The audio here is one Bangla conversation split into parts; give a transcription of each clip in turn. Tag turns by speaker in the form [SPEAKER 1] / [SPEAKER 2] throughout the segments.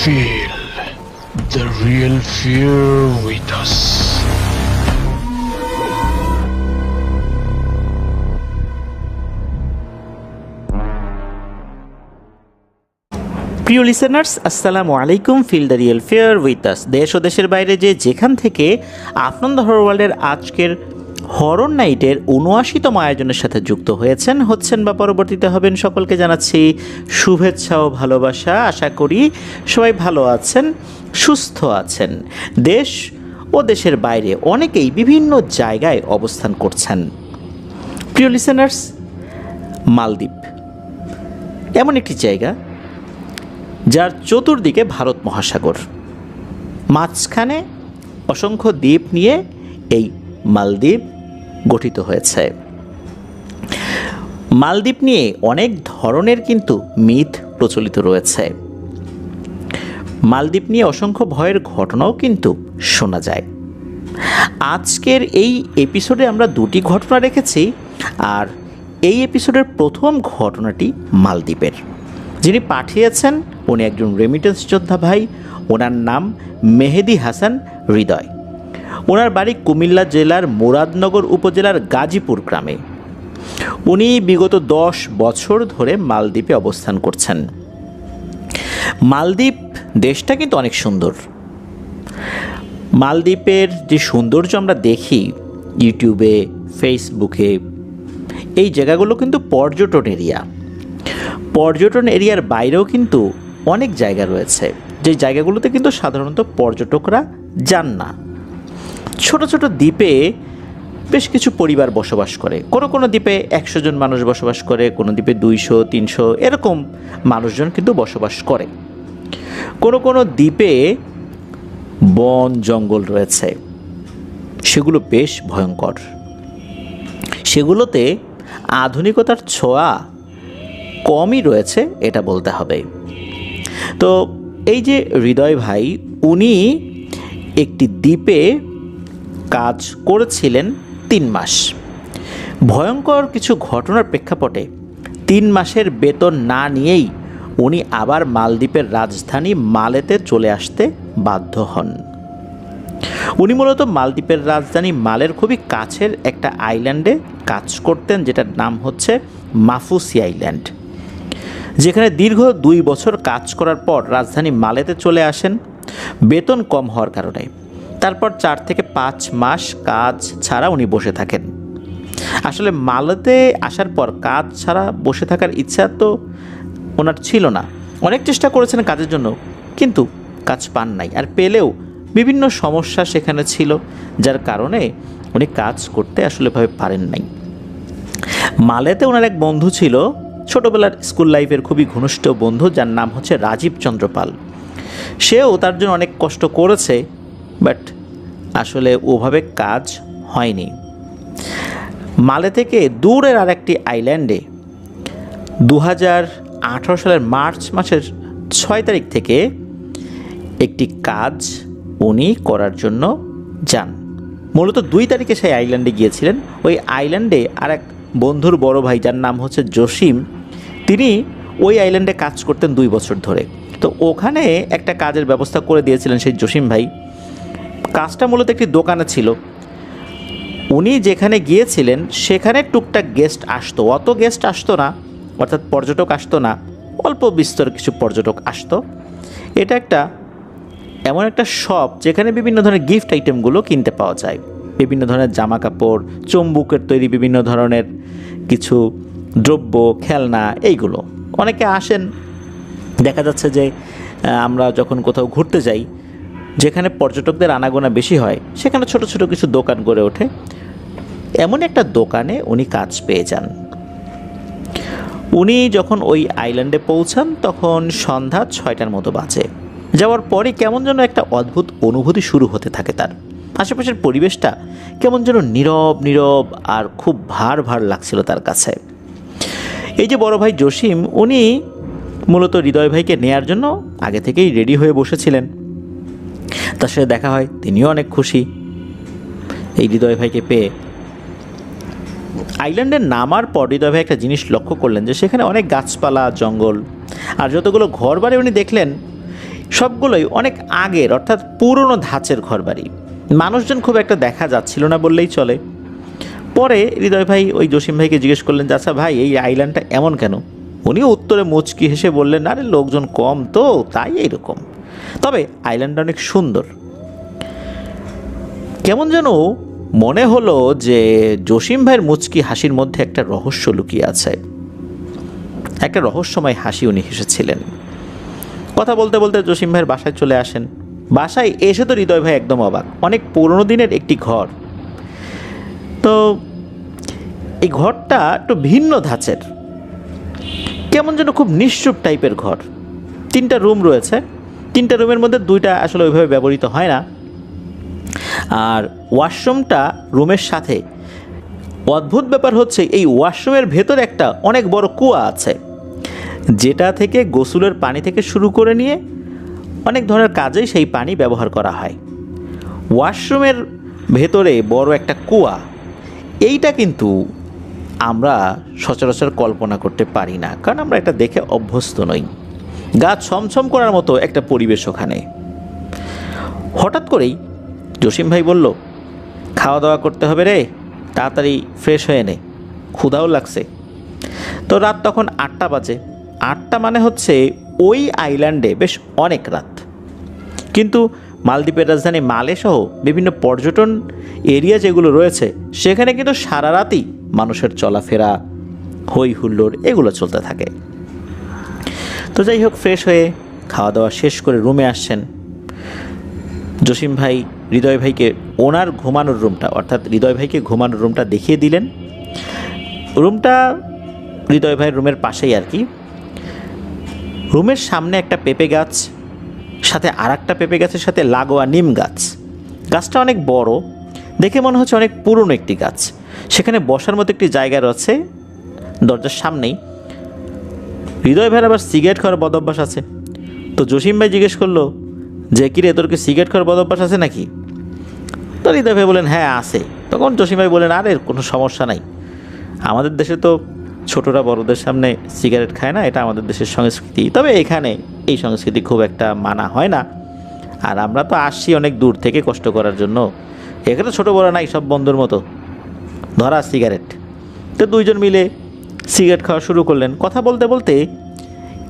[SPEAKER 1] Feel the real fear with us.
[SPEAKER 2] প্রিয় লিসেনার্স, আসসালামু আলাইকুম। Feel the real fear with us. দেশ ও দেশের বাইরে যেখান থেকে আফনান হরর ওয়ার্ল্ডের আজকের হরর নাইটের ৭৯তম আয়োজনের সাথে যুক্ত হচ্ছেন বা পরবর্তীতে হবেন, সকলকে জানাচ্ছি শুভেচ্ছা ও ভালোবাসা। আশা করি সবাই ভালো আছেন, সুস্থ আছেন। দেশ ও দেশের বাইরে অনেকেই বিভিন্ন জায়গায় অবস্থান করছেন। প্রিয় লিসেনার্স, মালদ্বীপ এমন একটি জায়গা যার চতুর্দিকে ভারত মহাসাগর, মাঝখানে অসংখ্য দ্বীপ নিয়ে এই মালদ্বীপ গঠিত হয়েছে। মালদ্বীপ নিয়ে অনেক ধরনের কিন্তু মিথ প্রচলিত রয়েছে। মালদ্বীপ নিয়ে অসংখ্য ভয়ের ঘটনাও কিন্তু শোনা যায়। আজকের এই এপিসোডে আমরা দুটি ঘটনা রেখেছি, আর এই এপিসোডের প্রথম ঘটনাটি মালদ্বীপের। যিনি পাঠিয়েছেন উনি একজন রেমিটেন্স যোদ্ধা ভাই। ওনার নাম মেহেদি হাসান হৃদয়। ওনার বাড়ি কুমিল্লা জেলার মুরাদনগর উপজেলার গাজীপুর গ্রামে। উনি বিগত 10 বছর ধরে মালদ্বীপে অবস্থান করছেন। মালদ্বীপ দেশটা কিন্তু অনেক সুন্দর। মালদ্বীপের যে সৌন্দর্য আমরা দেখি ইউটিউবে, ফেসবুকে, এই জায়গাগুলো কিন্তু পর্যটন এরিয়া। পর্যটন এরিয়ার বাইরেও কিন্তু অনেক জায়গা রয়েছে, যে জায়গাগুলোতে কিন্তু সাধারণত পর্যটকরা যান না। ছোট ছোট দ্বীপে বেশ কিছু পরিবার বসবাস করে। কোনো কোনো দ্বীপে 100 জন মানুষ বসবাস করে, কোনো দ্বীপে 200-300 এরকম মানুষজন কিন্তু বসবাস করে। কোনো কোনো দ্বীপে বন জঙ্গল রয়েছে, সেগুলো বেশ ভয়ঙ্কর। সেগুলোতে আধুনিকতার ছোঁয়া কমই রয়েছে, এটা বলতে হবে। তো এই যে হৃদয় ভাই, উনি একটি দ্বীপে কাজ করেছিলেন 3 মাস। ভয়ঙ্কর কিছু ঘটনার প্রেক্ষাপটে 3 মাসের বেতন না নিয়েই উনি আবার মালদ্বীপের রাজধানী মালেতে চলে আসতে বাধ্য হন। উনি মূলত মালদ্বীপের রাজধানী মালের খুবই কাছের একটা আইল্যান্ডে কাজ করতেন, যেটার নাম হচ্ছে মাফুসি আইল্যান্ড, যেখানে দীর্ঘ 2 বছর কাজ করার পর রাজধানী মালেতে চলে আসেন বেতন কম হওয়ার কারণে। তারপর 4 থেকে 5 মাস কাজ ছাড়া উনি বসে থাকেন। আসলে মালেতে আসার পর কাজ ছাড়া বসে থাকার ইচ্ছা তো ওনার ছিল না। অনেক চেষ্টা করেছেন কাজের জন্য, কিন্তু কাজ পান নাই। আর পেলেও বিভিন্ন সমস্যা সেখানে ছিল, যার কারণে উনি কাজ করতে আসলে ভাবে পারেন নাই। মালেতে ওনার এক বন্ধু ছিল, ছোটোবেলার স্কুল লাইফের খুবই ঘনিষ্ঠ বন্ধু, যার নাম হচ্ছে রাজীব চন্দ্র পাল। সেও তার জন্য অনেক কষ্ট করেছে, বাট আসলে ওভাবে কাজ হয়নি। মালে থেকে দূরের আরেকটি আইল্যান্ডে 2018 সালের মার্চ মাসের 6 তারিখ থেকে একটি কাজ উনি করার জন্য যান। মূলত 2 তারিখে সেই আইল্যান্ডে গিয়েছিলেন। ওই আইল্যান্ডে আরেক বন্ধুর বড় ভাই, যার নাম হচ্ছে জসিম, তিনি ওই আইল্যান্ডে কাজ করতেন 2 বছর ধরে। তো ওখানে একটা কাজের ব্যবস্থা করে দিয়েছিলেন সেই জসিম ভাই। কাজটা মূলত একটি দোকানে ছিল। উনি যেখানে গিয়েছিলেন সেখানে টুকটাক গেস্ট আসতো, অত গেস্ট আসতো না, অর্থাৎ পর্যটক আসতো না, অল্প বিস্তর কিছু পর্যটক আসতো। এটা একটা এমন একটা শপ যেখানে বিভিন্ন ধরনের গিফট আইটেমগুলো কিনতে পাওয়া যায়। বিভিন্ন ধরনের জামা কাপড়, চম্বুকের তৈরি বিভিন্ন ধরনের কিছু দ্রব্য, খেলনা, এইগুলো। অনেকে আসেন, দেখা যাচ্ছে যে আমরা যখন কোথাও ঘুরতে যাই, যেখানে পর্যটকদের আনাগোনা বেশি হয়, সেখানে ছোট ছোট কিছু দোকান গড়ে ওঠে। এমন একটা দোকানে উনি কাজ পেয়ে যান। উনি যখন ওই আইল্যান্ডে পৌঁছান তখন সন্ধ্যা 6টার মতো বাজে। যাওয়ার পরে কেমন যেন একটা অদ্ভুত অনুভূতি শুরু হতে থাকে তার। আশেপাশের পরিবেশটা কেমন যেন নীরব নীরব আর খুব ভার ভার লাগছিল তার কাছে। এই যে বড় ভাই জসিম, উনি মূলত হৃদয় ভাইকে নেয়ার জন্য আগে থেকেই রেডি হয়ে বসেছিলেন। তার সাথে দেখা হয়, তিনিও অনেক খুশি এই হৃদয় ভাইকে পেয়ে। আইল্যান্ডে নামার পর হৃদয় ভাই একটা জিনিস লক্ষ্য করলেন যে সেখানে অনেক গাছপালা, জঙ্গল, আর যতগুলো ঘর বাড়ি উনি দেখলেন সবগুলোই অনেক আগের, অর্থাৎ পুরনো ধাঁচের ঘরবাড়ি। মানুষজন খুব একটা দেখা যাচ্ছিল না বললেই চলে। পরে হৃদয় ভাই ওই জসিম ভাইকে জিজ্ঞেস করলেন, আচ্ছা ভাই এই আইল্যান্ডটা এমন কেন? উনিও উত্তরে মুচকি হেসে বললেন, আরে লোকজন কম তো তাই এইরকম, তবে আইল্যান্ডটা অনেক সুন্দর। কেমন যেন মনে হলো যে জসিম ভাইয়ের মুচকি হাসির মধ্যে একটা রহস্য লুকিয়ে আছে। একটা রহস্যময় হাসি উনি হেসেছিলেন। কথা বলতে বলতে জসিম ভাইয়ের বাসায় চলে আসেন। বাসায় এসে তো হৃদয় ভাই একদম অবাক। অনেক পুরনো দিনের একটি ঘর। তো এই ঘরটা একটু ভিন্ন ধাঁচের, কেমন যেন খুব নিশ্চুপ টাইপের ঘর। 3টা রুম রয়েছে। 3টা রুমের মধ্যে 2টা আসলে ওইভাবে ব্যবহৃত হয় না। আর ওয়াশরুমটা রুমের সাথে। অদ্ভুত ব্যাপার হচ্ছে এই ওয়াশরুমের ভেতরে একটা অনেক বড় কুয়া আছে, যেটা থেকে গোসলের পানি থেকে শুরু করে নিয়ে অনেক ধরনের কাজেই সেই পানি ব্যবহার করা হয়। ওয়াশরুমের ভেতরে বড় একটা কুয়া, এইটা কিন্তু আমরা সচরাচর কল্পনা করতে পারি না, কারণ আমরা এটা দেখে অভ্যস্ত নই। গা ছমছম করার মতো একটা পরিবেশ ওখানে। হঠাৎ করেই জসিম ভাই বলল, খাওয়া দাওয়া করতে হবে রে, তাড়াতাড়ি ফ্রেশ হয়ে নে, ক্ষুধাও লাগছে। তো রাত তখন 8টা বাজে। 8টা মানে হচ্ছে ওই আইল্যান্ডে বেশ অনেক রাত। কিন্তু মালদ্বীপের রাজধানী মালে সহ বিভিন্ন পর্যটন এরিয়া যেগুলো রয়েছে, সেখানে কিন্তু সারা রাতই মানুষের চলাফেরা, হই হুল্লোড় এগুলো চলতে থাকে। তো যাই হোক, ফ্রেশ হয়ে খাওয়া দাওয়া শেষ করে রুমে আসছেন জসিম ভাই। হৃদয় ভাইকে ওনার ঘুমানোর রুমটা, অর্থাৎ হৃদয় ভাইকে ঘুমানোর রুমটা দেখিয়ে দিলেন। রুমটা হৃদয় ভাইয়ের রুমের পাশেই আর কি। রুমের সামনে একটা পেঁপে গাছ, সাথে আর একটা পেঁপে গাছের সাথে লাগোয়া নিম গাছ। গাছটা অনেক বড়, দেখে মনে হচ্ছে অনেক পুরনো একটি গাছ। সেখানে বসার মতো একটি জায়গা রয়েছে দরজার সামনেই। হৃদয় ভাইয়ের আবার সিগারেট খাওয়ার বদ অভ্যাস আছে। তো জসিম ভাই জিজ্ঞেস করলো যে, কিরে তোর কি সিগারেট খাওয়ার বদ অভ্যাস আছে নাকি? তো হৃদয় ভাই বলেন, হ্যাঁ আছে। তখন জসিম ভাই বলেন, আরে কোনো সমস্যা নাই, আমাদের দেশে তো ছোটরা বড়দের সামনে সিগারেট খায় না, এটা আমাদের দেশের সংস্কৃতি। তবে এখানে এই সংস্কৃতি খুব একটা মানা হয় না, আর আমরা তো আসছি অনেক দূর থেকে কষ্ট করার জন্য। এখানে ছোটো বড় নাই, সব বন্ধুর মতো ধরা সিগারেট। তো দুইজন মিলে সিগারেট খাওয়া শুরু করলেন। কথা বলতে বলতে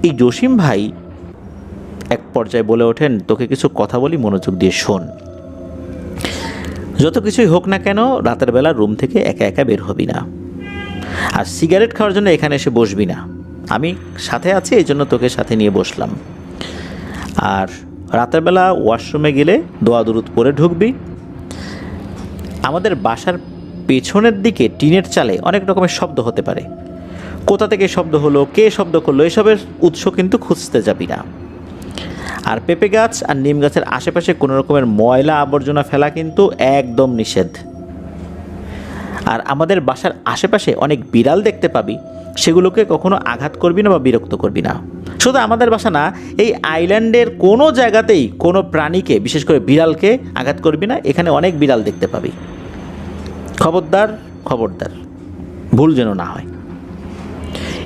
[SPEAKER 2] এই জসিম ভাই এক পর্যায়ে বলে ওঠেন, তোকে কিছু কথা বলি, মনোযোগ দিয়ে শোন। যত কিছুই হোক না কেন, রাতের বেলা রুম থেকে একা একা বের হবি না, আর সিগারেট খাওয়ার জন্য এখানে এসে বসবি না। আমি সাথে আছি, এই জন্য তোকে সাথে নিয়ে বসলাম। আর রাতের বেলা ওয়াশরুমে গেলে দোয়া দুরুদ পরে ঢুকবি। আমাদের বাসার পেছনের দিকে টিনের চালে অনেক রকমের শব্দ হতে পারে। কোথা থেকে শব্দ হলো, কে শব্দ করলো, এসবের উৎস কিন্তু খুঁজতে যাবি না। আর পেঁপে গাছ আর নিম গাছের আশেপাশে কোনো রকমের ময়লা আবর্জনা ফেলা কিন্তু একদম নিষেধ। আর আমাদের বাসার আশেপাশে অনেক বিড়াল দেখতে পাবি, সেগুলোকে কখনো আঘাত করবি না বা বিরক্ত করবি না। শুধু আমাদের বাসা না, এই আইল্যান্ডের কোনো জায়গাতেই কোনো প্রাণীকে, বিশেষ করে বিড়ালকে আঘাত করবি না। এখানে অনেক বিড়াল দেখতে পাবি। খবরদার খবরদার, ভুল যেন না হয়।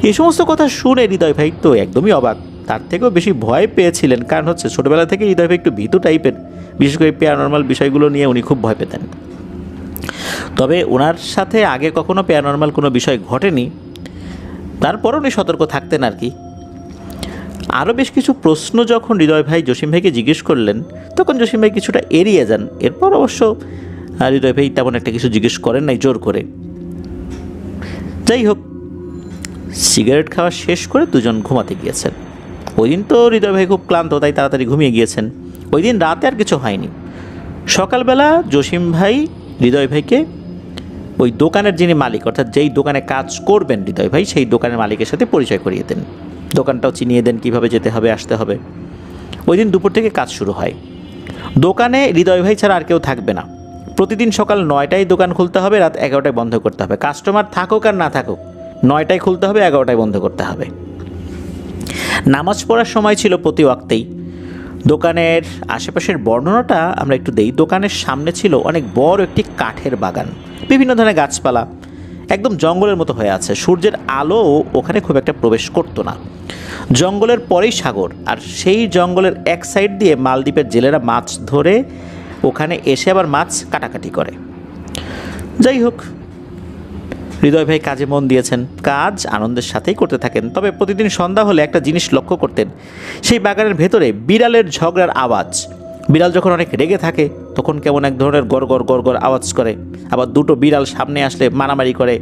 [SPEAKER 2] এই সমস্ত কথা শুনে হৃদয় ভাই তো একদমই অবাক। তার থেকেও বেশি ভয় পেয়েছিলেন, কারণ হচ্ছে ছোটোবেলা থেকে হৃদয় ভাই একটু ভীতু টাইপের, বিশেষ করে প্যারানর্মাল বিষয়গুলো নিয়ে উনি খুব ভয় পেতেন। তবে ওনার সাথে আগে কখনো প্যারানর্মাল কোনো বিষয় ঘটেনি, তারপর উনি সতর্ক থাকতেন আর কি। আরও বেশ কিছু প্রশ্ন যখন হৃদয় ভাই জসিম ভাইকে জিজ্ঞেস করলেন, তখন জসিম ভাই কিছুটা এড়িয়ে যান। এরপর অবশ্য হৃদয় ভাই তেমন একটা কিছু জিজ্ঞেস করেন নাই জোর করে। যাই হোক, সিগারেট খাওয়া শেষ করে দুজন ঘুমাতে গিয়েছেন। ওই দিন তো হৃদয় ভাই খুব ক্লান্ত, তাই তাড়াতাড়ি ঘুমিয়ে গিয়েছেন। ওই দিন রাতে আর কিছু হয়নি। সকালবেলা জসিম ভাই হৃদয় ভাইকে ওই দোকানের যিনি মালিক, অর্থাৎ যেই দোকানে কাজ করবেন হৃদয় ভাই, সেই দোকানের মালিকের সাথে পরিচয় করিয়ে দেন। দোকানটাও চিনিয়ে দেন, কীভাবে যেতে হবে, আসতে হবে। ওই দিন দুপুর থেকে কাজ শুরু হয়। দোকানে হৃদয় ভাই ছাড়া আর কেউ থাকবে না। প্রতিদিন সকাল 9টায় দোকান খুলতে হবে, রাত 11টায় বন্ধ করতে হবে। কাস্টমার থাকুক আর না থাকুক, 9টায় খুলতে হবে, 11টায় বন্ধ করতে হবে। নামাজ পড়ার সময় ছিল প্রতি ওয়াক্তেই। দোকানের আশেপাশের বর্ণনাটা আমরা একটু দেই। দোকানের সামনে ছিল অনেক বড় একটি কাঠের বাগান, বিভিন্ন ধরনের গাছপালা, একদম জঙ্গলের মতো হয়ে আছে। সূর্যের আলো ওখানে খুব একটা প্রবেশ করতো না। জঙ্গলের পরেই সাগর, আর সেই জঙ্গলের এক সাইড দিয়ে মালদ্বীপের জেলেরা মাছ ধরে ওখানে এসে আবার মাছ কাটাকাটি করে। যাই হোক, হৃদয় ভাই কাজে মন দিয়েছেন, কাজ আনন্দের সাথেই করতে থাকেন। তবে প্রতিদিন সন্ধ্যা হলে একটা জিনিস লক্ষ্য করতেন, সেই বাগানের ভেতরে বিড়ালের ঝগড়ার আওয়াজ। বিড়াল যখন অনেক রেগে থাকে তখন কেমন এক ধরনের গড়গড় গড়গড় আওয়াজ করে, আবার দুটো বিড়াল সামনে আসলে মারামারি করে,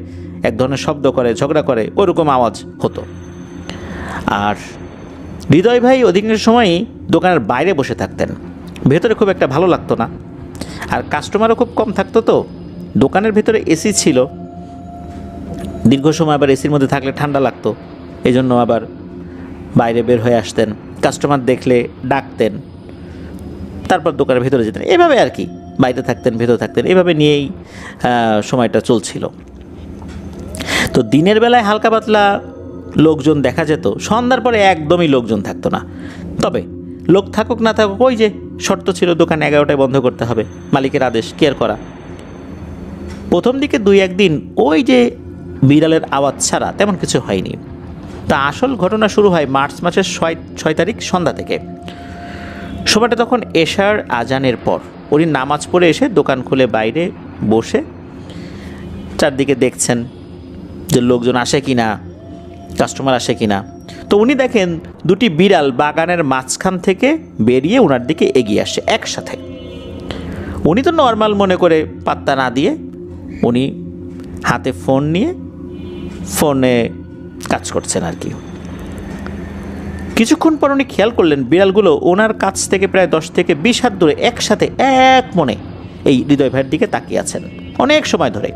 [SPEAKER 2] এক ধরনের শব্দ করে, ঝগড়া করে, ওইরকম আওয়াজ হতো। আর হৃদয় ভাই অধিকাংশ সময়ই দোকানের বাইরে বসে থাকতেন, ভেতরে খুব একটা ভালো লাগতো না। আর কাস্টমারও খুব কম থাকতো, তো দোকানের ভেতরে এসি ছিল, দীর্ঘ সময় আবার এসির মধ্যে থাকলে ঠান্ডা লাগতো, এই জন্য আবার বাইরে বের হয়ে আসতেন, কাস্টমার দেখলে ডাকতেন, তারপর দোকানের ভেতরে যেতেন, এভাবে আর কি, বাইরে থাকতেন ভেতরে থাকতেন, এভাবে নিয়েই সময়টা চলছিল। তো দিনের বেলায় হালকা পাতলা লোকজন দেখা যেত, সন্ধ্যার পরে একদমই লোকজন থাকতো না। তবে লোক থাকুক না থাকুক, ওই যে শর্ত ছিল দোকান 11টায় বন্ধ করতে হবে, মালিকের আদেশ, কেয়ার করা। প্রথম দিকে 2-1 দিন ওই যে বিড়ালের আওয়াজ ছাড়া তেমন কিছু হয়নি। তা আসল ঘটনা শুরু হয় মার্চ মাসের 6 তারিখ সন্ধ্যা থেকে। সময়টা তখন এশার আজানের পর। উনি নামাজ পড়ে এসে দোকান খুলে বাইরে বসে চারদিকে দেখছেন যে লোকজন আসে কি না, কাস্টমার আসে কি না। তো উনি দেখেন দুটি বিড়াল বাগানের মাঝখান থেকে বেরিয়ে ওনার দিকে এগিয়ে আসে একসাথে। উনি তো নর্মাল মনে করে পাত্তা না দিয়ে উনি হাতে ফোন নিয়ে ফোনে কাজ করছেন আর কি। কিছুক্ষণ পর উনি খেয়াল করলেন বিড়ালগুলো ওনার কাছ থেকে প্রায় 10 থেকে 20 হাত দূরে একসাথে এক মনে এই হৃদয় ভাইয়ের দিকে তাকিয়ে আছেন অনেক সময় ধরে।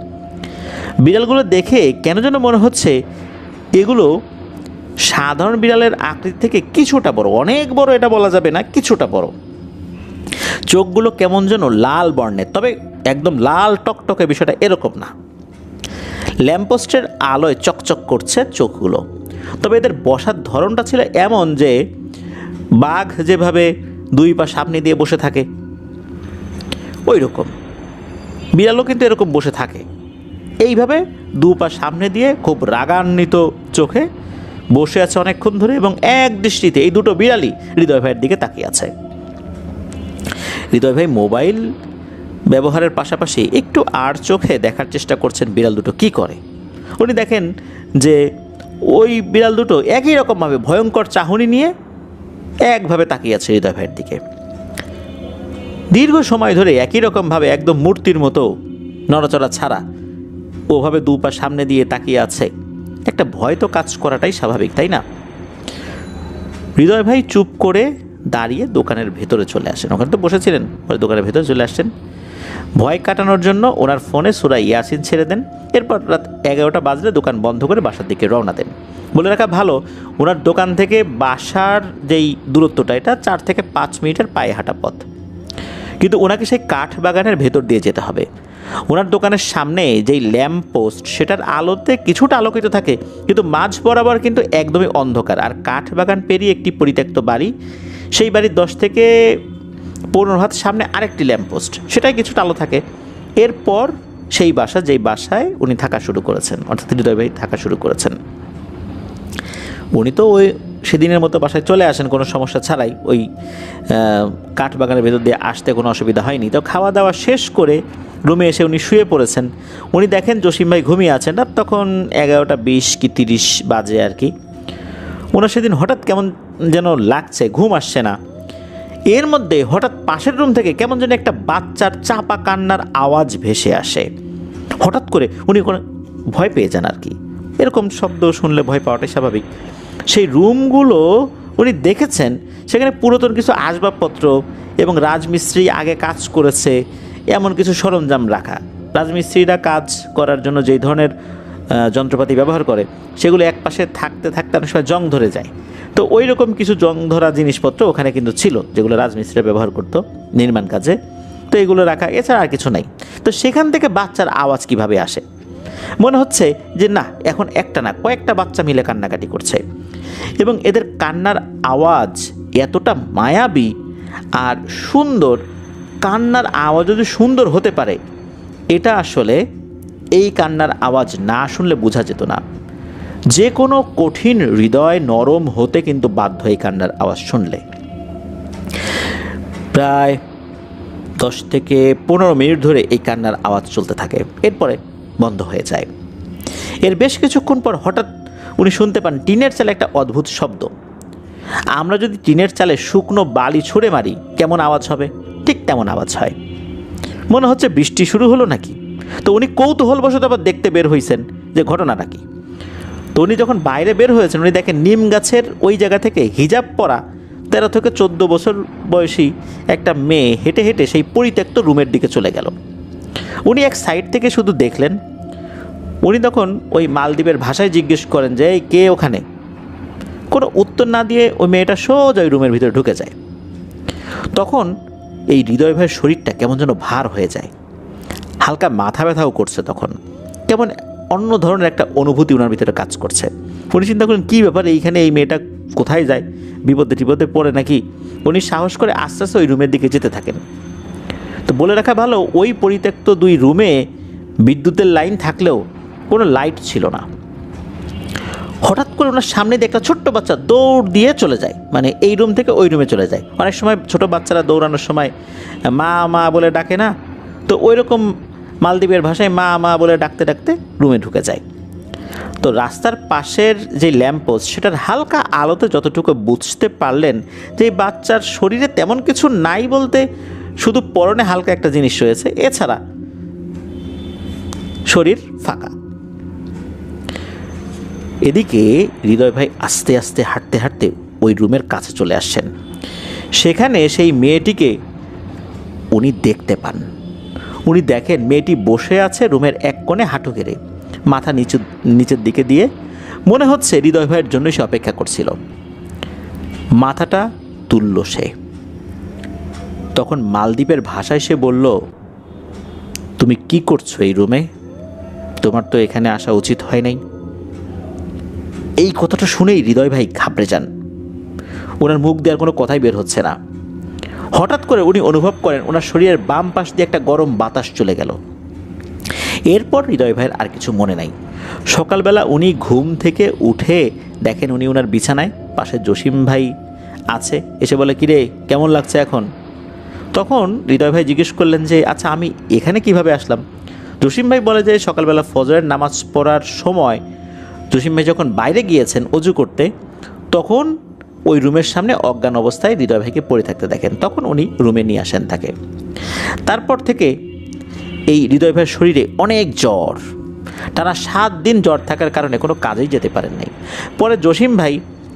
[SPEAKER 2] বিড়ালগুলো দেখে কেন যেন মনে হচ্ছে এগুলো সাধারণ বিড়ালের আকৃতি থেকে কিছুটা বড়, অনেক বড় এটা বলা যাবে না, কিছুটা বড়। চোখগুলো কেমন যেন লাল বর্ণের, তবে একদম লাল টকটকে বিষয়টা এরকম না। ল্যাম্পপোস্টের আলোয় চকচক করছে চোখগুলো। তবে এদের বসার ধরনটা ছিল এমন যে বাঘ যেভাবে 2 পা সামনে দিয়ে বসে থাকে ওই রকম বিড়ালও কিন্তু এরকম বসে থাকে, এইভাবে 2 পা সামনে দিয়ে খুব রাগান্বিত চোখে বসে আছে অনেকক্ষণ ধরে, এবং এক দৃষ্টিতে এই দুটো বিড়ালই হৃদয় ভাইয়ের দিকে তাকিয়ে আছে। হৃদয় ভাই মোবাইল ব্যবহারের পাশাপাশি একটু আর চোখে দেখার চেষ্টা করছেন বিড়াল দুটো কী করে। উনি দেখেন যে ওই বিড়াল দুটো একই রকমভাবে ভয়ঙ্কর চাহনি নিয়ে একভাবে তাকিয়ে আছে হৃদয় ভাইয়ের দিকে। দীর্ঘ সময় ধরে একই রকমভাবে একদম মূর্তির মতো নড়াচড়া ছাড়া ওভাবে 2 পা সামনে দিয়ে তাকিয়ে আছে। একটা ভয় তো কাজ করাটাই স্বাভাবিক, তাই না? হৃদয় ভাই চুপ করে দাঁড়িয়ে দোকানের ভেতরে চলে আসেন। ওখানে তো বসেছিলেন, পরে দোকানের ভেতরে চলে আসছেন। ভয় কাটানোর জন্য ওনার ফোনে সূরা ইয়াসিন ছেড়ে দেন। এরপর রাত 11টা বাজলে দোকান বন্ধ করে বাসার দিকে রওনা দেন। বলে রাখা ভালো, ওনার দোকান থেকে বাসার যেই দূরত্বটা এটা 4 থেকে 5 মিনিটের পায়ে হাঁটা পথ, কিন্তু ওনাকে সেই কাঠ বাগানের ভেতর দিয়ে যেতে হবে। ওনার দোকানের সামনে যেই ল্যাম্প পোস্ট সেটার আলোতে কিছুটা আলোকিত থাকে, কিন্তু মাঝ বরাবর কিন্তু একদমই অন্ধকার। আর কাঠ বাগান পেরিয়ে একটি পরিত্যক্ত বাড়ি, সেই বাড়ির 10 থেকে 15 হাত সামনে আরেকটি ল্যাম্প পোস্ট, সেটাই কিছুটা আলো থাকে। এরপর সেই বাসা, যেই বাসায় উনি থাকা শুরু করেছেন, অর্থাৎ হৃদয় ভাই থাকা শুরু করেছেন। উনি তো ওই সেদিনের মতো বাসায় চলে আসেন কোনো সমস্যা ছাড়াই, ওই কাঠবাগানের ভেতর দিয়ে আসতে কোনো অসুবিধা হয়নি। তো খাওয়া দাওয়া শেষ করে রুমে এসে উনি শুয়ে পড়েছেন। উনি দেখেন জসিম ভাই ঘুমিয়ে আছেন। রাত তখন 11:20 কি 30 বাজে আর কি। ওনার সেদিন হঠাৎ কেমন যেন লাগছে, ঘুম আসছে না। এর মধ্যে হঠাৎ পাশের রুম থেকে কেমন যেন একটা বাচ্চার চাপা কান্নার আওয়াজ ভেসে আসে। হঠাৎ করে উনি কোনো ভয় পেয়ে যান আর কি, এরকম শব্দ শুনলে ভয় পাওয়াটাই স্বাভাবিক। সেই রুমগুলো উনি দেখেছেন, সেখানে পুরাতন কিছু আসবাবপত্র এবং রাজমিস্ত্রি আগে কাজ করেছে এমন কিছু সরঞ্জাম রাখা। রাজমিস্ত্রিরা কাজ করার জন্য যেই ধরনের যন্ত্রপাতি ব্যবহার করে সেগুলো এক পাশে থাকতে থাকতে অনেক সময় জং ধরে যায়। তো ওই রকম কিছু জং ধরা জিনিসপত্র ওখানে কিন্তু ছিল, যেগুলো রাজমিস্ত্রিরা ব্যবহার করতো নির্মাণ কাজে। তো এগুলো রাখা, এছাড়া আর কিছু নাই। তো সেখান থেকে বাচ্চার আওয়াজ কিভাবে আসে? মনে হচ্ছে যে না, এখন একটা না, কয়েকটা বাচ্চা মিলে কান্নাকাটি করছে, এবং এদের কান্নার আওয়াজ এতটা মায়াবী আর সুন্দর। কান্নার আওয়াজ যদি সুন্দর হতে পারে, এটা আসলে এই কান্নার আওয়াজ না শুনলে বোঝা যেত না। যে কোনো কঠিন হৃদয় নরম হতে কিন্তু বাধ্য এই কান্নার আওয়াজ শুনলে। প্রায় 10 থেকে 15 মিনিট ধরে এই কান্নার আওয়াজ চলতে থাকে, এরপরে বন্ধ হয়ে যায়। এর বেশ কিছুক্ষণ পর হঠাৎ উনি শুনতে পান টিনের চালে একটা অদ্ভুত শব্দ। আমরা যদি টিনের চালে শুকনো বালি ছুঁড়ে মারি কেমন আওয়াজ হবে, ঠিক তেমন আওয়াজ হয়। মনে হচ্ছে বৃষ্টি শুরু হলো নাকি। তো উনি কৌতূহলবশত আবার দেখতে বের হয়েছেন যে ঘটনাটা কি। তো উনি যখন বাইরে বের হয়েছেন উনি দেখেন নিম গাছের ওই জায়গা থেকে হিজাব পরা 13 থেকে 14 বছর বয়সী একটা মেয়ে হেঁটে হেঁটে সেই পরিত্যক্ত রুমের দিকে চলে গেল। উনি এক সাইড থেকে শুধু দেখলেন। উনি তখন ওই মালদ্বীপের ভাষায় জিজ্ঞেস করেন যে এই কে ওখানে। কোনো উত্তর না দিয়ে ওই মেয়েটা সোজা ওই রুমের ভিতরে ঢুকে যায়। তখন এই হৃদয় ভাইয়ের শরীরটা কেমন যেন ভার হয়ে যায়, হালকা মাথা ব্যথাও করছে। তখন কেমন অন্য ধরনের একটা অনুভূতি ওনার ভিতরে কাজ করছে। উনি চিন্তা করেন কী ব্যাপার, এইখানে এই মেয়েটা কোথায় যায়, বিপদে টিপদে পড়ে নাকি। উনি সাহস করে আস্তে আস্তে ওই রুমের দিকে যেতে থাকেন। তো বলে রাখা ভালো, ওই পরিত্যক্ত 2 রুমে বিদ্যুতের লাইন থাকলেও কোনো লাইট ছিল না। হঠাৎ করে ওনার সামনে দিয়ে একটা ছোট্ট বাচ্চা দৌড় দিয়ে চলে যায়, মানে এই রুম থেকে ওই রুমে চলে যায়। অনেক সময় ছোট বাচ্চারা দৌড়ানোর সময় মা মা বলে ডাকে না, তো ওই রকম মালদ্বীপের ভাষায় মা মা বলে ডাকতে ডাকতে রুমে ঢুকে যায়। তো রাস্তার পাশের যে ল্যাম্পপোস্ট সেটার হালকা আলোতে যতটুকু বুঝতে পারলেন যে এই বাচ্চার শরীরে তেমন কিছু নাই, বলতে শুধু পরনে হালকা একটা জিনিস রয়েছে, এছাড়া শরীর ফাঁকা। এদিকে হৃদয় ভাই আস্তে আস্তে হাঁটতে হাঁটতে ওই রুমের কাছে চলে আসছেন। সেখানে সেই মেয়েটিকে উনি দেখতে পান। উনি দেখেন মেয়েটি বসে আছে রুমের এক কোণে হাঁটু গেড়ে, মাথা নিচের দিকে দিয়ে। মনে হচ্ছে হৃদয় ভাইয়ের জন্য সে অপেক্ষা করছিল। মাথাটা তুলল সে। তখন মালদ্বীপের ভাষায় সে বলল, তুমি কি করছো এই রুমে? তোমার তো এখানে আসা উচিত হয় নাই। এই কথাটা শুনেই হৃদয় ভাই ঘাবড়ে যান। ওনার মুখ দিয়ে আর কোনো কথাই বের হচ্ছে না। হঠাৎ করে উনি অনুভব করেন ওনার শরীরের বাম পাশ দিয়ে একটা গরম বাতাস চলে গেল। এরপর হৃদয় ভাইয়ের আর কিছু মনে নাই। সকালবেলা উনি ঘুম থেকে উঠে দেখেন উনি ওনার বিছানায়, পাশে জসিম ভাই আছে। এসে বলে, কিরে কেমন লাগছে এখন? তখন হৃদয় ভাই জিজ্ঞেস করলেন যে আচ্ছা আমি এখানে কিভাবে আসলাম। জসিম ভাই বলে যে সকালবেলা ফজরের নামাজ পড়ার সময় জসিম ভাই যখন বাইরে গিয়েছেন অজু করতে, তখন ওই রুমের সামনে অজ্ঞান অবস্থায় হৃদয় ভাইকে পড়ে থাকতে দেখেন। তখন উনি রুমে নিয়ে আসেন তাকে। তারপর থেকে এই হৃদয় ভাইয়ের শরীরে অনেক জ্বর, টানা 7 দিন জ্বর থাকার কারণে কোনো কাজেই যেতে পারেন নাই। পরে জসিম ভাই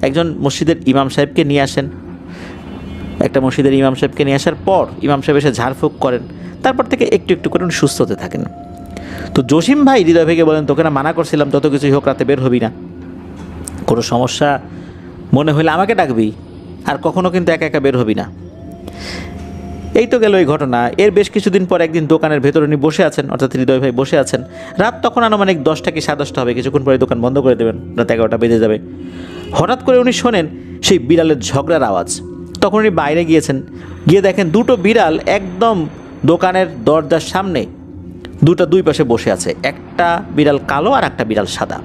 [SPEAKER 2] একজন মসজিদের ইমাম সাহেবকে নিয়ে আসেন। একটা মসজিদের ইমাম সাহেবকে নিয়ে আসার পর ইমাম সাহেব এসে ঝাড়ফুঁক করেন। তারপর থেকে একটু একটু করে উনি সুস্থ হতে থাকেন। তো জসিম ভাই হৃদয় ভাইকে বলেন, তোকে না মানা করছিলাম যত কিছুই হোক রাতে বের হবি না, কোনো সমস্যা মনে হলে আমাকে ডাকবি, আর কখনো কিন্তু একা একা বের হবি না। এই তো গেল এই ঘটনা। এর বেশ কিছুদিন পর একদিন দোকানের ভেতরে উনি বসে আছেন, অর্থাৎ হৃদয় ভাই বসে আছেন। রাত তখন আনুমানিক 10টা কি 10:30 হবে। কিছুক্ষণ পরে দোকান বন্ধ করে দেবেন, রাত 11টা বেজে যাবে। হঠাৎ করে উনি শোনেন সেই বিড়ালের ঝগড়ার আওয়াজ। তখন উনি বাইরে গিয়েছেন, গিয়ে দেখেন 2টো বিড়াল একদম দোকানের দরজার সামনে 2 পাশে বসে আছে। একটা বিড়াল কালো আর একটা বিড়াল সাদা।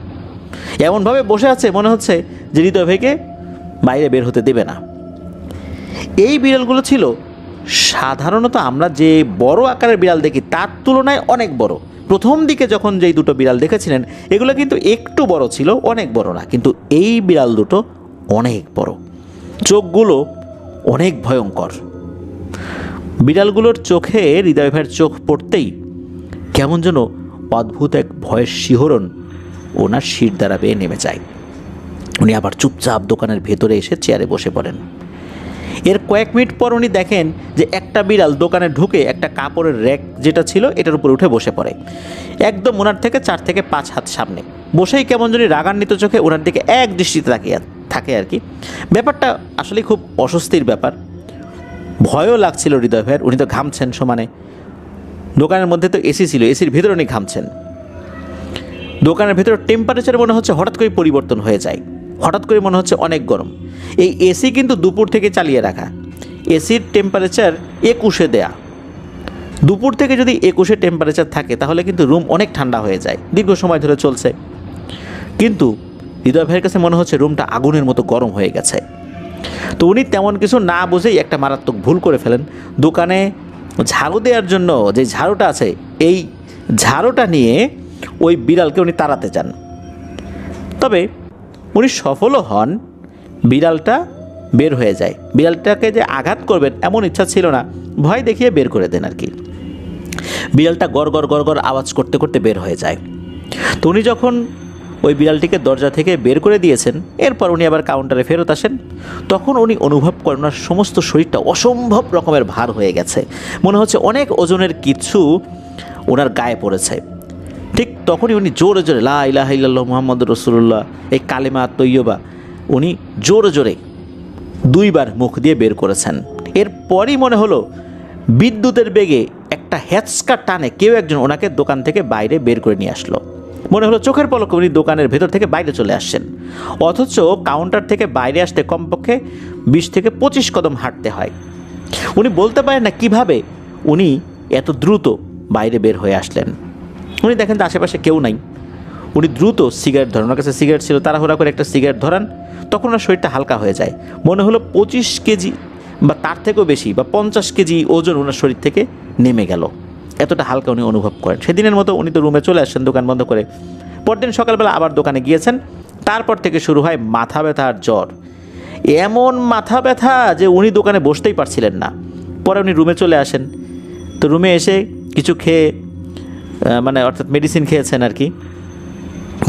[SPEAKER 2] এমনভাবে বসে আছে মনে হচ্ছে যে হৃদয় ভাইকে বাইরে বের হতে দেবে না। এই বিড়ালগুলো ছিল সাধারণত আমরা যে বড় আকারের বিড়াল দেখি তার তুলনায় অনেক বড়। প্রথম দিকে যখন যেই 2টো বিড়াল দেখেছিলেন এগুলো কিন্তু একটু বড় ছিল, অনেক বড় না। কিন্তু এই বিড়াল 2টো অনেক বড়, চোখগুলো অনেক ভয়ঙ্কর। বিড়ালগুলোর চোখে হৃদয় ভাইয়ের চোখ পড়তেই কেমন যেন অদ্ভুত এক ভয়ের শিহরণ ওনার শির দ্বারা বেয়ে নেমে যায়। উনি আবার চুপচাপ দোকানের ভেতরে এসে চেয়ারে বসে পড়েন। এর কয়েক মিনিট পর উনি দেখেন যে একটা বিড়াল দোকানে ঢুকে একটা কাপড়ের র্যাক যেটা ছিল এটার উপর উঠে বসে পড়ে, একদম ওনার থেকে 4 থেকে 5 হাত সামনে। বসেই কেমন যেন রাগান্বিত চোখে ওনার দিকে এক দৃষ্টিতে তাকিয়ে থাকে আর কি। ব্যাপারটা আসলে খুব অস্বস্তির ব্যাপার, ভয়ও লাগছিল হৃদয় ভাইয়ের। উনি তো ঘামছেন সমানে। দোকানের মধ্যে তো এসি ছিল, এসির ভেতরে উনি ঘামছেন। দোকানের ভেতর টেম্পারেচার মনে হচ্ছে হঠাৎ করে পরিবর্তন হয়ে যায়, হঠাৎ করে মনে হচ্ছে অনেক গরম। এই এসি কিন্তু দুপুর থেকে চালিয়ে রাখা, এসির টেম্পারেচার 21-এ দেয়া। দুপুর থেকে যদি 21-এ টেম্পারেচার থাকে তাহলে কিন্তু রুম অনেক ঠান্ডা হয়ে যায়, দীর্ঘ সময় ধরে চলছে। কিন্তু হৃদয় ভাইয়ের কাছে মনে হচ্ছে রুমটা আগুনের মতো গরম হয়ে গেছে। তো উনি তেমন কিছু না বুঝেই একটা মারাত্মক ভুল করে ফেলেন। দোকানে ঝাড়ু দেওয়ার জন্য যে ঝাড়ুটা আছে, এই ঝাড়ুটা নিয়ে ওই বিড়ালকে উনি তাড়াতে চান। তবে উনি সফলও হন, বিড়ালটা বের হয়ে যায়। বিড়ালটাকে যে আঘাত করবেন এমন ইচ্ছা ছিল না, ভয় দেখিয়ে বের করে দেন আর কি। বিড়ালটা গড় গড় গড় গড় আওয়াজ করতে করতে বের হয়ে যায়। তো উনি যখন ওই বিড়ালটিকে দরজা থেকে বের করে দিয়েছেন, এরপর উনি আবার কাউন্টারে ফেরত আসেন। তখন উনি অনুভব করেন ওনার সমস্ত শরীরটা অসম্ভব রকমের ভার হয়ে গেছে, মনে হচ্ছে অনেক ওজনের কিছু ওনার গায়ে পড়েছে। ঠিক তখনই উনি জোরে জোরে লা ইলাহা ইল্লাল্লাহু মুহাম্মাদুর রাসূলুল্লাহ, এই কালেমা তৈয়বা উনি জোরে জোরে 2 বার মুখ দিয়ে বের করেছেন। এরপরই মনে হলো বিদ্যুতের বেগে একটা হ্যাচকা টানে কেউ একজন ওনাকে দোকান থেকে বাইরে বের করে নিয়ে আসলো। মনে হলো চোখের পলকে উনি দোকানের ভেতর থেকে বাইরে চলে আসছেন, অথচ কাউন্টার থেকে বাইরে আসতে কমপক্ষে 20 থেকে 25 কদম হাঁটতে হয়। উনি বলতে পারেন না কিভাবে উনি এত দ্রুত বাইরে বের হয়ে আসলেন। উনি দেখেন যে আশেপাশে কেউ নাই। উনি দ্রুত সিগারেট ধরান, ওনার কাছে সিগারেট ছিল, তাড়াহুড়া করে একটা সিগারেট ধরান। তখন ওনার শরীরটা হালকা হয়ে যায়। মনে হলো 25 কেজি বা তার থেকেও বেশি বা 50 কেজি ওজন ওনার শরীর থেকে নেমে গেল, এতটা হালকা উনি অনুভব করেন। সেদিনের মতো উনি তো রুমে চলে আসছেন দোকান বন্ধ করে। পরদিন সকালবেলা আবার দোকানে গিয়েছেন। তারপর থেকে শুরু হয় মাথা ব্যথা আর জ্বর। এমন মাথা ব্যথা যে উনি দোকানে বসতেই পারছিলেন না। পরে উনি রুমে চলে আসেন। তো রুমে এসে কিছু খেয়ে অর্থাৎ মেডিসিন খেয়েছেন আর কি,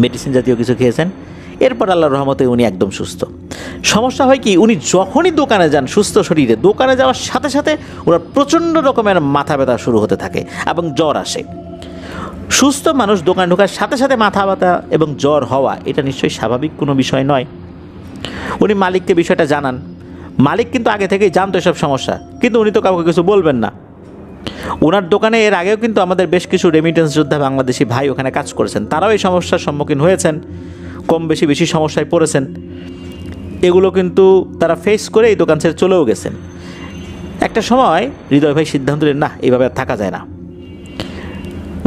[SPEAKER 2] মেডিসিন জাতীয় কিছু খেয়েছেন। এরপর আল্লাহর রহমতে উনি একদম সুস্থ। সমস্যা হয় কি, উনি যখনই দোকানে যান সুস্থ শরীরে, দোকানে যাওয়ার সাথে সাথে ওনার প্রচণ্ড রকমের মাথা ব্যথা শুরু হতে থাকে এবং জ্বর আসে। সুস্থ মানুষ দোকানে ঢোকার সাথে সাথে মাথা ব্যথা এবং জ্বর হওয়া এটা নিশ্চয়ই স্বাভাবিক কোনো বিষয় নয়। উনি মালিককে বিষয়টা জানান। মালিক কিন্তু আগে থেকেই জানতো এসব সমস্যা, কিন্তু উনি তো কাউকে কিছু বলবেন না। ওনার দোকানে এর আগেও কিন্তু আমাদের বেশ কিছু রেমিটেন্স যোদ্ধা বাংলাদেশি ভাই ওখানে কাজ করেছেন, তারাও এই সমস্যার সম্মুখীন হয়েছেন, কম বেশি সমস্যায় পড়েছেন। এগুলো কিন্তু তারা ফেস করে এই দোকান ছেড়ে চলেও গেছেন। একটা সময় হৃদয় ভাই সিদ্ধান্ত নেন, না এভাবে আর থাকা যায় না।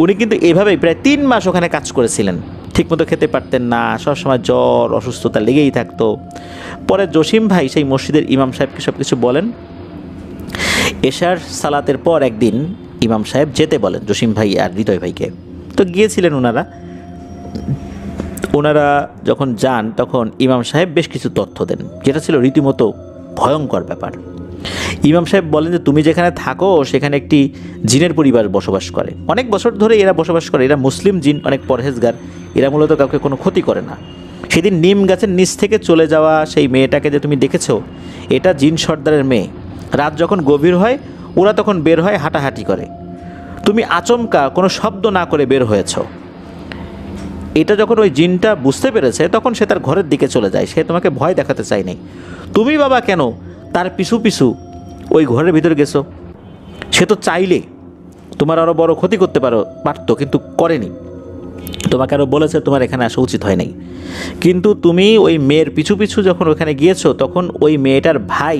[SPEAKER 2] উনি কিন্তু এভাবেই প্রায় 3 মাস ওখানে কাজ করেছিলেন। ঠিকমতো খেতে পারতেন না, সবসময় জ্বর অসুস্থতা লেগেই থাকতো। পরে জসিম ভাই সেই মসজিদের ইমাম সাহেবকে সব কিছু বলেন। এশার সালাতের পর একদিন ইমাম সাহেব যেতে বলেন জসিম ভাই আর হৃদয় ভাইকে। তো গিয়েছিলেন ওনারা যখন যান তখন ইমাম সাহেব বেশ কিছু তথ্য দেন, যেটা ছিল রীতিমতো ভয়ঙ্কর ব্যাপার। ইমাম সাহেব বলেন যে তুমি যেখানে থাকো সেখানে একটি জিনের পরিবার বসবাস করে, অনেক বছর ধরে এরা বসবাস করে। এরা মুসলিম জিন, অনেক পরহেজগার, এরা মূলত কাউকে কোনো ক্ষতি করে না। সেদিন নিম গাছের নিচ থেকে চলে যাওয়া সেই মেয়েটাকে যে তুমি দেখেছো, এটা জিন সর্দারের মেয়ে। রাত যখন গভীর হয় ওরা তখন বের হয়, হাঁটাহাঁটি করে। তুমি আচমকা কোনো শব্দ না করে বের হয়েছ। এটা যখন ওই জিনটা বুঝতে পেরেছে তখন সে তার ঘরের দিকে চলে যায়। সে তোমাকে ভয় দেখাতে চায় নাই। তুমি বাবা কেন তার পিছু পিছু ওই ঘরের ভিতরে গেছো? সে তো চাইলে তোমার আরও বড় ক্ষতি করতে পারতো, কিন্তু করেনি। তোমাকে আরও বলেছে তোমার এখানে আসা উচিত হয় নাই, কিন্তু তুমি ওই মেয়ের পিছু পিছু যখন ওখানে গিয়েছো তখন ওই মেয়েটার ভাই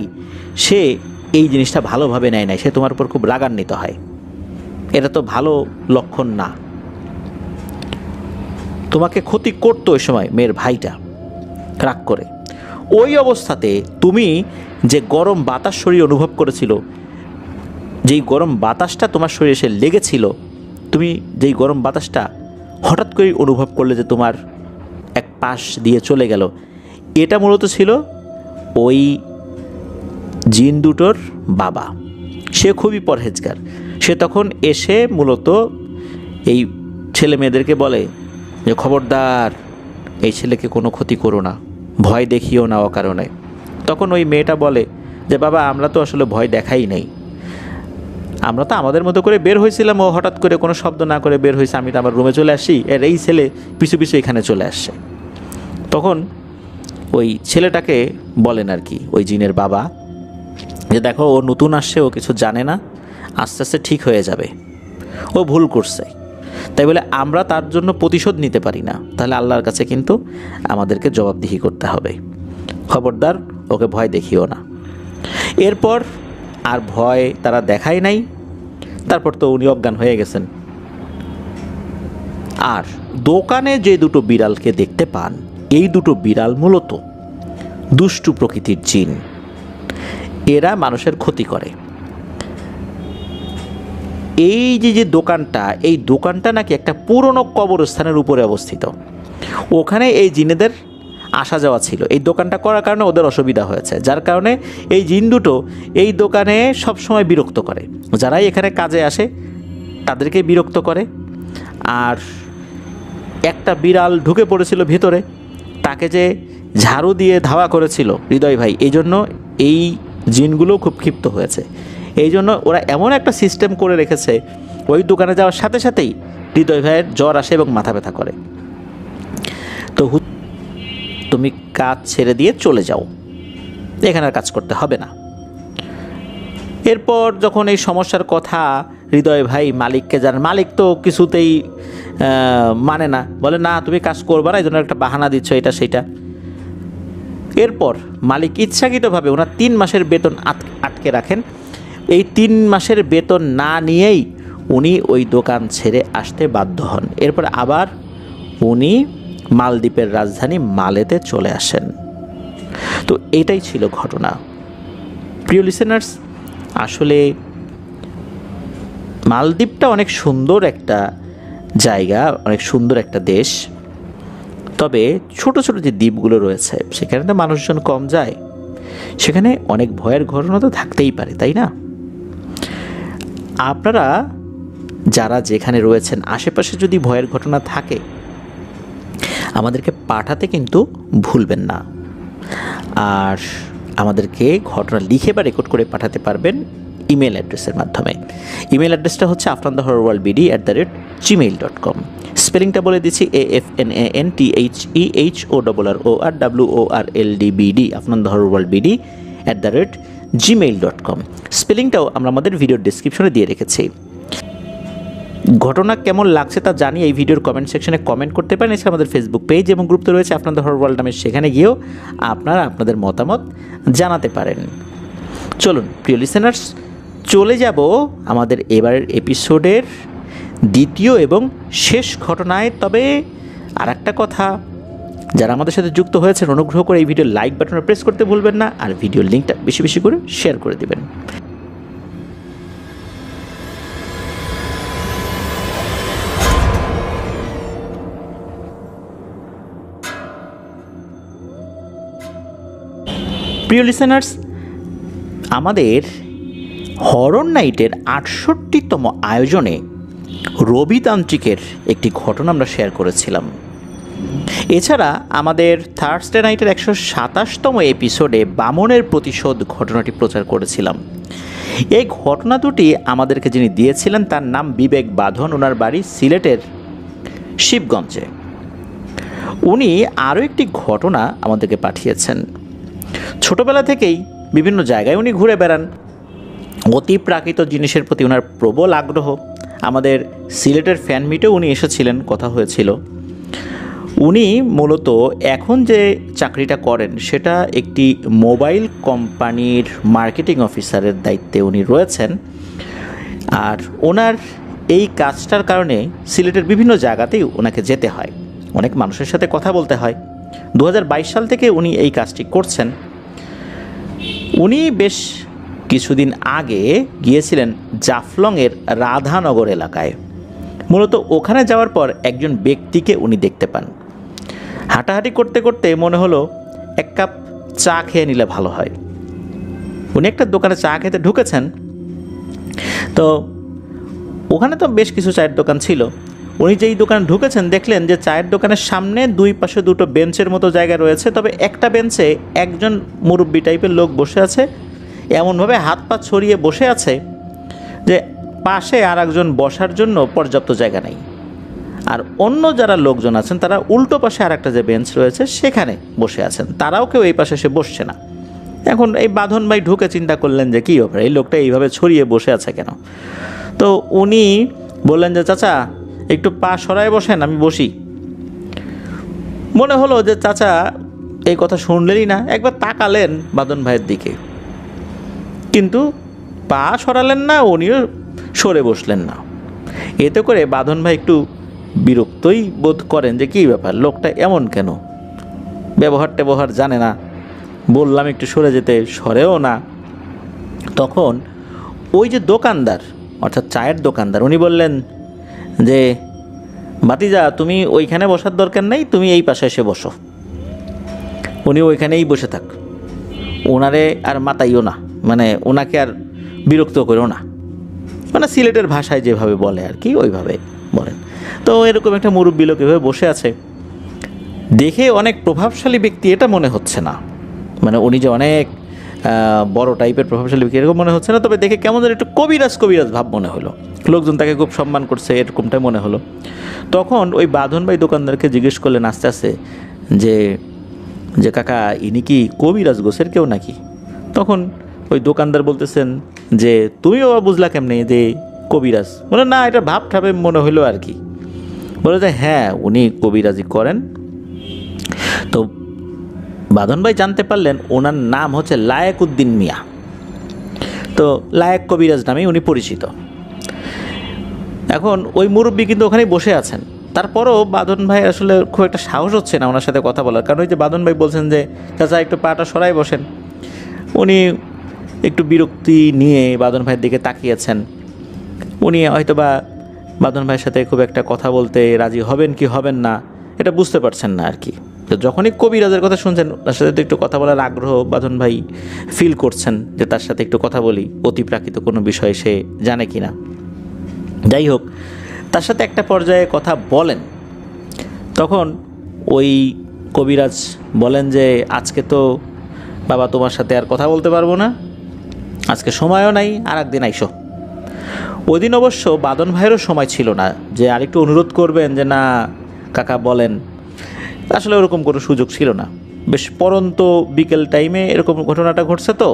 [SPEAKER 2] সে এই জিনিসটা ভালোভাবে নেয় নাই, সে তোমার উপর খুব রাগান্বিত হয়। এটা তো ভালো লক্ষণ না। তোমাকে ক্ষতি করতো ওই সময় মেয়ের ভাইটা রাগ করে। ওই অবস্থাতে তুমি যে গরম বাতাস শরীরে অনুভব করেছিল, যেই গরম বাতাসটা তোমার শরীরে এসে লেগেছিল, তুমি যেই গরম বাতাসটা হঠাৎ করেই অনুভব করলে যে তোমার এক পাশ দিয়ে চলে গেল, এটা মূলত ছিল ওই জিন দুটোর বাবা। সে খুবই পরহেজগার। সে তখন এসে মূলত এই ছেলে মেয়েদেরকে বলে যে খবরদার এই ছেলেকে কোনো ক্ষতি করো না, ভয় দেখিও না অকারণে। তখন ওই মেয়েটা বলে যে বাবা আমরা তো আসলে ভয় দেখাই নাই, আমরা তো আমাদের মতো করে বের হয়েছিলাম, ও হঠাৎ করে কোনো শব্দ না করে বের হয়েছে, আমি তো আমার রুমে চলে আসি, এর এই ছেলে পিছু পিছু এখানে চলে আসছে। তখন ওই ছেলেটাকে বলেন আর কি ওই জিনের বাবা যে দেখো ও নতুন আসছে, ও কিছু জানে না, আস্তে আস্তে ঠিক হয়ে যাবে, ও ভুল করছে, তাই বলে আমরা তার জন্য প্রতিশোধ নিতে পারি না, তাহলে আল্লাহর কাছে কিন্তু আমাদেরকে জবাবদিহি করতে হবে, খবরদার ওকে ভয় দেখিও না। এরপর আর ভয় তারা দেখায় নাই। তারপর তো উনি অজ্ঞান হয়ে গেছেন। আর দোকানে যে দুটো বিড়ালকে দেখতে পান, এই দুটো বিড়াল মূলত দুষ্টু প্রকৃতির জিন। এরা মানুষের ক্ষতি করে। এই যে দোকানটা, এই দোকানটা নাকি একটা পুরনো কবরস্থানের উপরে অবস্থিত। ওখানে এই জিনেদের আসা যাওয়া ছিল। এই দোকানটা করার কারণে ওদের অসুবিধা হয়েছে, যার কারণে এই জিন দুটো এই দোকানে সবসময় বিরক্ত করে। যারাই এখানে কাজে আসে তাদেরকে বিরক্ত করে। আর একটা বিড়াল ঢুকে পড়েছিল ভিতরে, তাকে যে ঝাড়ু দিয়ে ধাওয়া করেছিল হৃদয় ভাই, এই জন্য এই জিনগুলো খুব ক্ষিপ্ত হয়েছে। এই জন্য ওরা এমন একটা সিস্টেম করে রেখেছে, ওই দোকানে যাওয়ার সাথে সাথেই হৃদয় ভাইয়ের জ্বর আসে এবং মাথা ব্যথা করে। তো তুমি কাজ ছেড়ে দিয়ে চলে যাও, এখানে আর কাজ করতে হবে না। এরপর যখন এই সমস্যার কথা হৃদয় ভাই মালিককে জানান, মালিক তো কিছুতেই মানে না, বলে না তুমি কাজ করবে না, এই জন্য একটা বাহানা দিচ্ছ এটা সেটা। এরপর মালিক ইচ্ছাকৃতভাবে ওনার 3 মাসের বেতন আটকে রাখেন। এই 3 মাসের বেতন না নিয়েই উনি ওই দোকান ছেড়ে আসতে বাধ্য হন। এরপর আবার উনি মালদ্বীপের রাজধানী মালেতে চলে আসেন। তো এটাই ছিল ঘটনা। প্রিয় লিসেনার্স, আসলে মালদ্বীপটা অনেক সুন্দর একটা জায়গা, অনেক সুন্দর একটা দেশ। তবে ছোট ছোট যে দ্বীপগুলো রয়েছে সেখানে তো মানুষজন কম যায়, সেখানে অনেক ভয়ের ঘটনা তো থাকতেই পারে, তাই না? আপনারা যারা যেখানে রয়েছেন আশেপাশে যদি ভয়ের ঘটনা থাকে আমাদেরকে পাঠাতে কিন্তু ভুলবেন না। আর আমাদেরকে ঘটনা লিখে বা রেকর্ড করে পাঠাতে পারবেন ইমেল অ্যাড্রেসের মাধ্যমে। ইমেল অ্যাড্রেসটা হচ্ছে afnanthehorrorworldbd@gmail.com। স্পেলিংটা বলে দিচ্ছি, AFNANTHEHORRORWORLDBD, afnanthehorrorworldbd@gmail.com। স্পেলিংটাও আমরা আমাদের ভিডিওর ডেসক্রিপশনে দিয়ে রেখেছি। ঘটনা কেমন লাগছে তা জানিয়ে এই ভিডিওর কমেন্ট সেকশনে কমেন্ট করতে পারেন। এছাড়া আমাদের ফেসবুক পেজ এবং গ্রুপ তো রয়েছে আপনাদের হরর ওয়ার্ল্ড নামে, সেখানে গিয়েও আপনারা আপনাদের মতামত জানাতে পারেন। চলুন প্রিয় লিসেনার্স, চলে যাব আমাদের এবারের এপিসোডের দ্বিতীয় এবং শেষ ঘটনায়। তবে আর একটা কথা, যারা আমাদের সাথে যুক্ত হয়েছেন অনুগ্রহ করে এই ভিডিওর লাইক বাটনে প্রেস করতে ভুলবেন না, আর ভিডিওর লিঙ্কটা বেশি বেশি করে শেয়ার করে দেবেন। প্রিয় লিসেনার্স, আমাদের হরর নাইটের ৬৮তম আয়োজনে রবিতান্ত্রিকের একটি ঘটনা আমরা শেয়ার করেছিলাম। এছাড়া আমাদের থার্সডে নাইটের ১২৭তম এপিসোডে বামনের প্রতিশোধ ঘটনাটি প্রচার করেছিলাম। এই ঘটনা দুটি আমাদেরকে যিনি দিয়েছিলেন তার নাম বিবেক বাঁধন, ওনার বাড়ি সিলেটের শিবগঞ্জে। উনি আরও একটি ঘটনা আমাদেরকে পাঠিয়েছেন। ছোটবেলা থেকেই বিভিন্ন জায়গায় উনি ঘুরে বেড়ান, অতি প্রাকৃত জিনিসের প্রতি ওনার প্রবল আগ্রহ। আমাদের সিলেটের ফ্যান মিটেও উনি এসেছিলেন, কথা হয়েছিল। উনি মূলত এখন যে চাকরিটা করেন সেটা একটি মোবাইল কোম্পানির মার্কেটিং অফিসারের দায়িত্বে উনি রয়েছেন। আর ওনার এই কাজটার কারণে সিলেটের বিভিন্ন জায়গাতেই ওনাকে যেতে হয়, অনেক মানুষের সাথে কথা বলতে হয়। 2022 সাল থেকে উনি এই কাজটি করছেন। উনি বেশ কিছুদিন আগে গিয়েছিলেন জাফলংয়ের রাধানগর এলাকায়। মূলত ওখানে যাওয়ার পর একজন ব্যক্তিকে উনি দেখতে পান। হাঁটাহাঁটি করতে করতে মনে হলো এক কাপ চা খেয়ে নিলে ভালো হয়। উনি একটা দোকানে চা খেতে ঢুকেছেন। তো ওখানে তো বেশ কিছু চায়ের দোকান ছিল। উনি যেই দোকানে ঢুকেছেন দেখলেন যে চায়ের দোকানের সামনে দুই পাশে দুটো বেঞ্চের মতো জায়গা রয়েছে, তবে একটা বেঞ্চে একজন মুরব্বি টাইপের লোক বসে আছে, এমনভাবে হাত পা ছড়িয়ে বসে আছে যে পাশে আর একজন বসার জন্য পর্যাপ্ত জায়গা নেই। আর অন্য যারা লোকজন আছেন তারা উল্টো পাশে আর একটা যে বেঞ্চ রয়েছে সেখানে বসে আছেন, তারাও কেউ এই পাশে এসে বসছে না। এখন এই বাঁধন ভাই ঢুকে চিন্তা করলেন যে কী ব্যাপার, এই লোকটা এইভাবে ছড়িয়ে বসে আছে কেন। তো উনি বললেন যে চাচা একটু পা সরায় বসেন, আমি বসি। মনে হলো যে চাচা এই কথা শুনলেনই না, একবার তাকালেন বাঁধন ভাইয়ের দিকে, কিন্তু পা সরালেন না, উনিও সরে বসলেন না। এতে করে বাঁধন ভাই একটু বিরক্তই বোধ করেন যে কী ব্যাপার, লোকটা এমন কেন। ব্যবহার ট্যাবহার জানে না, বললাম একটু সরে যেতে, সরেও না। তখন ওই যে দোকানদার, অর্থাৎ চায়ের দোকানদার, উনি বললেন যে ভাতিজা তুমি ওইখানে বসার দরকার নেই, তুমি এই পাশে এসে বসো। উনি ওইখানেই বসে থাক, ওনারে আর মাতাইও না, মানে ওনাকে আর বিরক্ত করো না, মানে সিলেটের ভাষায় যেভাবে বলে আর কি ওইভাবে বলেন। তো এরকম একটা মুরব্বী লোক এভাবে বসে আছে, দেখে অনেক প্রভাবশালী ব্যক্তি এটা মনে হচ্ছে না, মানে উনি যে অনেক বড় টাইপের প্রভাবশালী ব্যক্তি এরকম মনে হচ্ছে না, তবে দেখে কেমন যেন একটু কবিরাজ কবিরাজ ভাব মনে হলো, লোকজন তাকে খুব সম্মান করছে এরকমটাই মনে হলো। তখন ওই বাঁধন ভাই দোকানদারকে জিজ্ঞেস করলেন আস্তে আস্তে যে যে কাকা ইনি কি কবিরাজ গোছের কেউ নাকি? তখন ওই দোকানদার বলতেছেন যে তুমিও বুঝলা কেমনে যে কবিরাজ? বলে না, এটা ভাব ঠাবে মনে হলো আর কি। বলে যে হ্যাঁ উনি কবিরাজি করেন। তো বাঁধন ভাই জানতে পারলেন ওনার নাম হচ্ছে লায়েক উদ্দিন মিয়া। তো লায়েক কবিরাজ নামেই উনি পরিচিত। এখন ওই মুরব্বী কিন্তু ওখানেই বসে আছেন, তারপরও বাঁধন ভাই আসলে খুব একটা সাহস হচ্ছে না ওনার সাথে কথা বলার, কারণ ওই যে বাঁধন ভাই বলছেন যে চাচা একটু পাটা সরাই বসেন। উনি একটু বিরক্তি নিয়ে বাঁধন ভাইয়ের দিকে তাকিয়েছেন। উনি হয়তো বা বাঁধন ভাইয়ের সাথে খুব একটা কথা বলতে রাজি হবেন কি হবেন না এটা বুঝতে পারছেন না আর কি। তো যখনই কবিরাজের কথা শুনছেন তার সাথে তো একটু কথা বলার আগ্রহ বাঁধন ভাই ফিল করছেন যে তার সাথে একটু কথা বলি, অতিপ্রাকৃত কোনো বিষয় সে জানে কি না। যাই হোক, তার সাথে একটা পর্যায়ে কথা বলেন। তখন ওই কবিরাজ বলেন যে আজকে তো বাবা তোমার সাথে আর কথা বলতে পারবো না, আজকে সময়ও নাই, আর একদিন আইসো। ওই দিন অবশ্য বাঁধন ভাইয়েরও সময় ছিল না যে আরেকটু অনুরোধ করবেন যে না কাকা বলেন, আসলে ওরকম কোনো সুযোগ ছিল না। বেশ পরন্ত বিকেল টাইমে এরকম ঘটনাটা ঘটছে, তো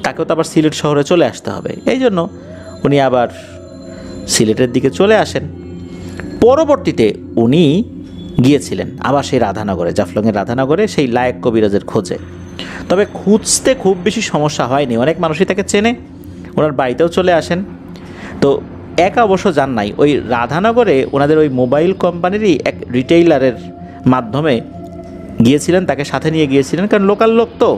[SPEAKER 2] তাকেও তো আবার সিলেট শহরে চলে আসতে হবে, এই জন্য উনি আবার সিলেটের দিকে চলে আসেন। পরবর্তীতে উনি গিয়েছিলেন আবার সেই রাধানগরে, জাফলংয়ের রাধানগরে সেই লায়েক কবিরাজের খোঁজে। তবে খুঁজতে খুব বেশি সমস্যা হয়নি, অনেক মানুষই তাকে চেনে, ওনার বাড়িতেও চলে আসেন। তো একা অবশ্য যান নাই, ওই রাধানগরে ওনাদের ওই মোবাইল কোম্পানিরই এক রিটেইলারের মাধ্যমে গিয়েছিলেন, তাকে সাথে নিয়ে গিয়েছিলেন, কারণ লোকাল লোক তো,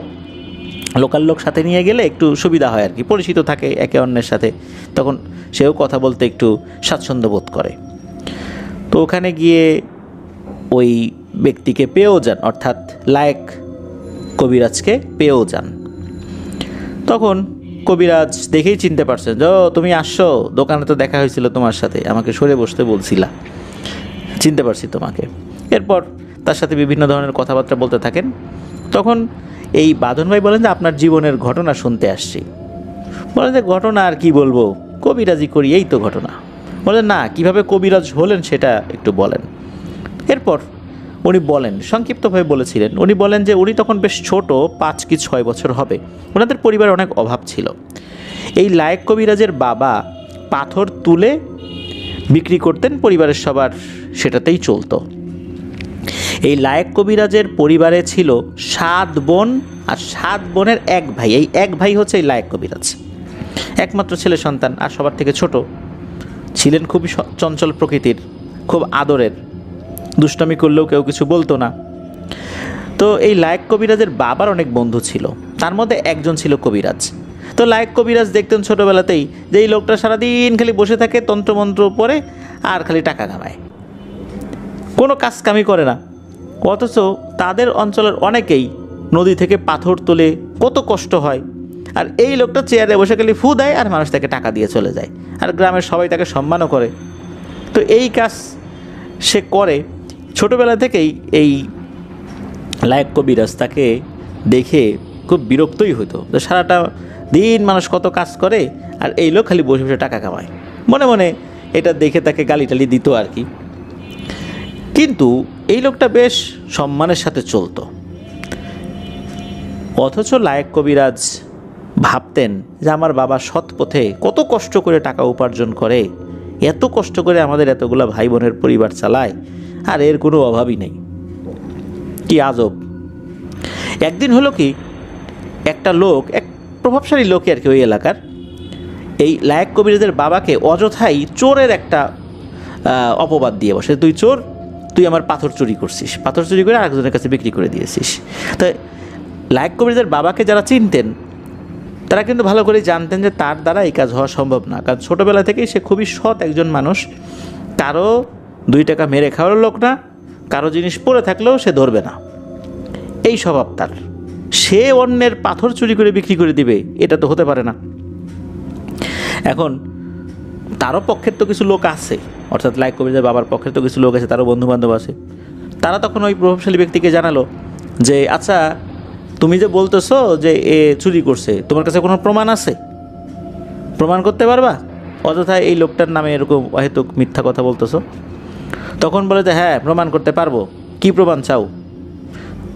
[SPEAKER 2] লোকাল লোক সাথে নিয়ে গেলে একটু সুবিধা হয় আর কি, পরিচিত থাকে একে অন্যের সাথে, তখন সেও কথা বলতে একটু স্বাচ্ছন্দ্য বোধ করে। তো ওখানে গিয়ে ওই ব্যক্তিকে পেয়েও যান, অর্থাৎ লায়েক কবিরাজকে পেয়েও যান। তখন কবিরাজ দেখেই চিনতে পারছেন যে তুমি আসছো, দোকানে তো দেখা হয়েছিল তোমার সাথে, আমাকে সরে বসতে বলছিলা, চিনতে পারছি তোমাকে। এরপর তার সাথে বিভিন্ন ধরনের কথাবার্তা বলতে থাকেন। তখন এই বাঁধন ভাই বলেন যে আপনার জীবনের ঘটনা শুনতে আসছি। বলেন যে ঘটনা আর কি বলবো, কবিরাজি করি এই তো ঘটনা। বলেন না, কিভাবে কবিরাজ হলেন সেটা একটু বলেন। এরপর উনি বলেন, সংক্ষিপ্তভাবে বলেছিলেন, উনি বলেন যে উনি তখন বেশ ছোট, 5 কি 6 বছর হবে, ওনাদের পরিবারে অনেক অভাব ছিল। এই লায়েক কবিরাজের বাবা পাথর তুলে বিক্রি করতেন, পরিবারের সবার সেটাতেই চলতো। এই লায়েক কবিরাজের পরিবারে ছিল 7 বোন, আর 7 বোনের এক ভাই, এই এক ভাই হচ্ছে এই লায়েক কবিরাজ, একমাত্র ছেলে সন্তান, আর সবার থেকে ছোট। ছিলেন খুবই চঞ্চল প্রকৃতির, খুব আদরের, দুষ্টামি করলেও কেউ কিছু বলতো না। তো এই লায়েক কবিরাজের বাবার অনেক বন্ধু ছিল, তার মধ্যে একজন ছিল কবিরাজ। তো লায়েক কবিরাজ দেখতেন ছোটোবেলাতেই যে এই লোকটা সারাদিন খালি বসে থাকে, তন্ত্রমন্ত্র পড়ে আর খালি টাকা কামায়, কোনো কাজ কামি করে না। অথচ তাদের অঞ্চলের অনেকেই নদী থেকে পাথর তোলে, কত কষ্ট হয়, আর এই লোকটা চেয়ারে বসে খালি ফু দেয় আর মানুষ তাকে টাকা দিয়ে চলে যায়, আর গ্রামের সবাই তাকে সম্মানও করে। তো এই কাজ সে করে ছোটোবেলা থেকেই। এই লায়েক কবিরাজ তাকে দেখে খুব বিরক্তই হতো, তো সারাটা দিন মানুষ কত কাজ করে আর এই লোক খালি বসে বসে টাকা কামায়, মনে মনে এটা দেখে তাকে গালি টালি দিত আর কি। কিন্তু এই লোকটা বেশ সম্মানের সাথে চলতো। অথচ লায়েক কবিরাজ ভাবতেন যে আমার বাবা সৎ পথে কত কষ্ট করে টাকা উপার্জন করে, এত কষ্ট করে আমাদের এতগুলো ভাই বোনের পরিবার চালায়, আর এর কোনো অভাবই নেই। কি আজব! একদিন হলো কি, একটা লোক, এক প্রভাবশালী লোক আর কি ওই এলাকার, এই লায়েক কবিরাজের বাবাকে অযথাই চোরের একটা অপবাদ দিয়ে বসে, তুই চোর, তুই আমার পাথর চুরি করছিস, পাথর চুরি করে আরেকজনের কাছে বিক্রি করে দিয়েছিস। তো লায়েক কবিরাজের বাবাকে যারা চিনতেন তারা কিন্তু ভালো করে জানতেন যে তার দ্বারা এই কাজ হওয়া সম্ভব না, কারণ ছোটোবেলা থেকেই সে খুবই সৎ একজন মানুষ, কারো 2 টাকা মেরে খাওয়ার লোক না, কারো জিনিস পড়ে থাকলেও সে ধরবে না, এই স্বভাব তার। সে অন্যের পাথর চুরি করে বিক্রি করে দিবে, এটা তো হতে পারে না। এখন তারও পক্ষের তো কিছু লোক আছে, অর্থাৎ লায়েক কবিরাজের বাবার পক্ষের তো কিছু লোক আছে, তারও বন্ধুবান্ধব আছে। তারা তখন ওই প্রভাবশালী ব্যক্তিকে জানালো যে আচ্ছা তুমি যে বলতেছো যে এ চুরি করছে, তোমার কাছে কোনো প্রমাণ আছে, প্রমাণ করতে পারবা? অযথা এই লোকটার নামে এরকম অহেতুক মিথ্যা কথা বলতেছো। তখন বলে যে হ্যাঁ প্রমাণ করতে পারবো। কি প্রমাণ চাও?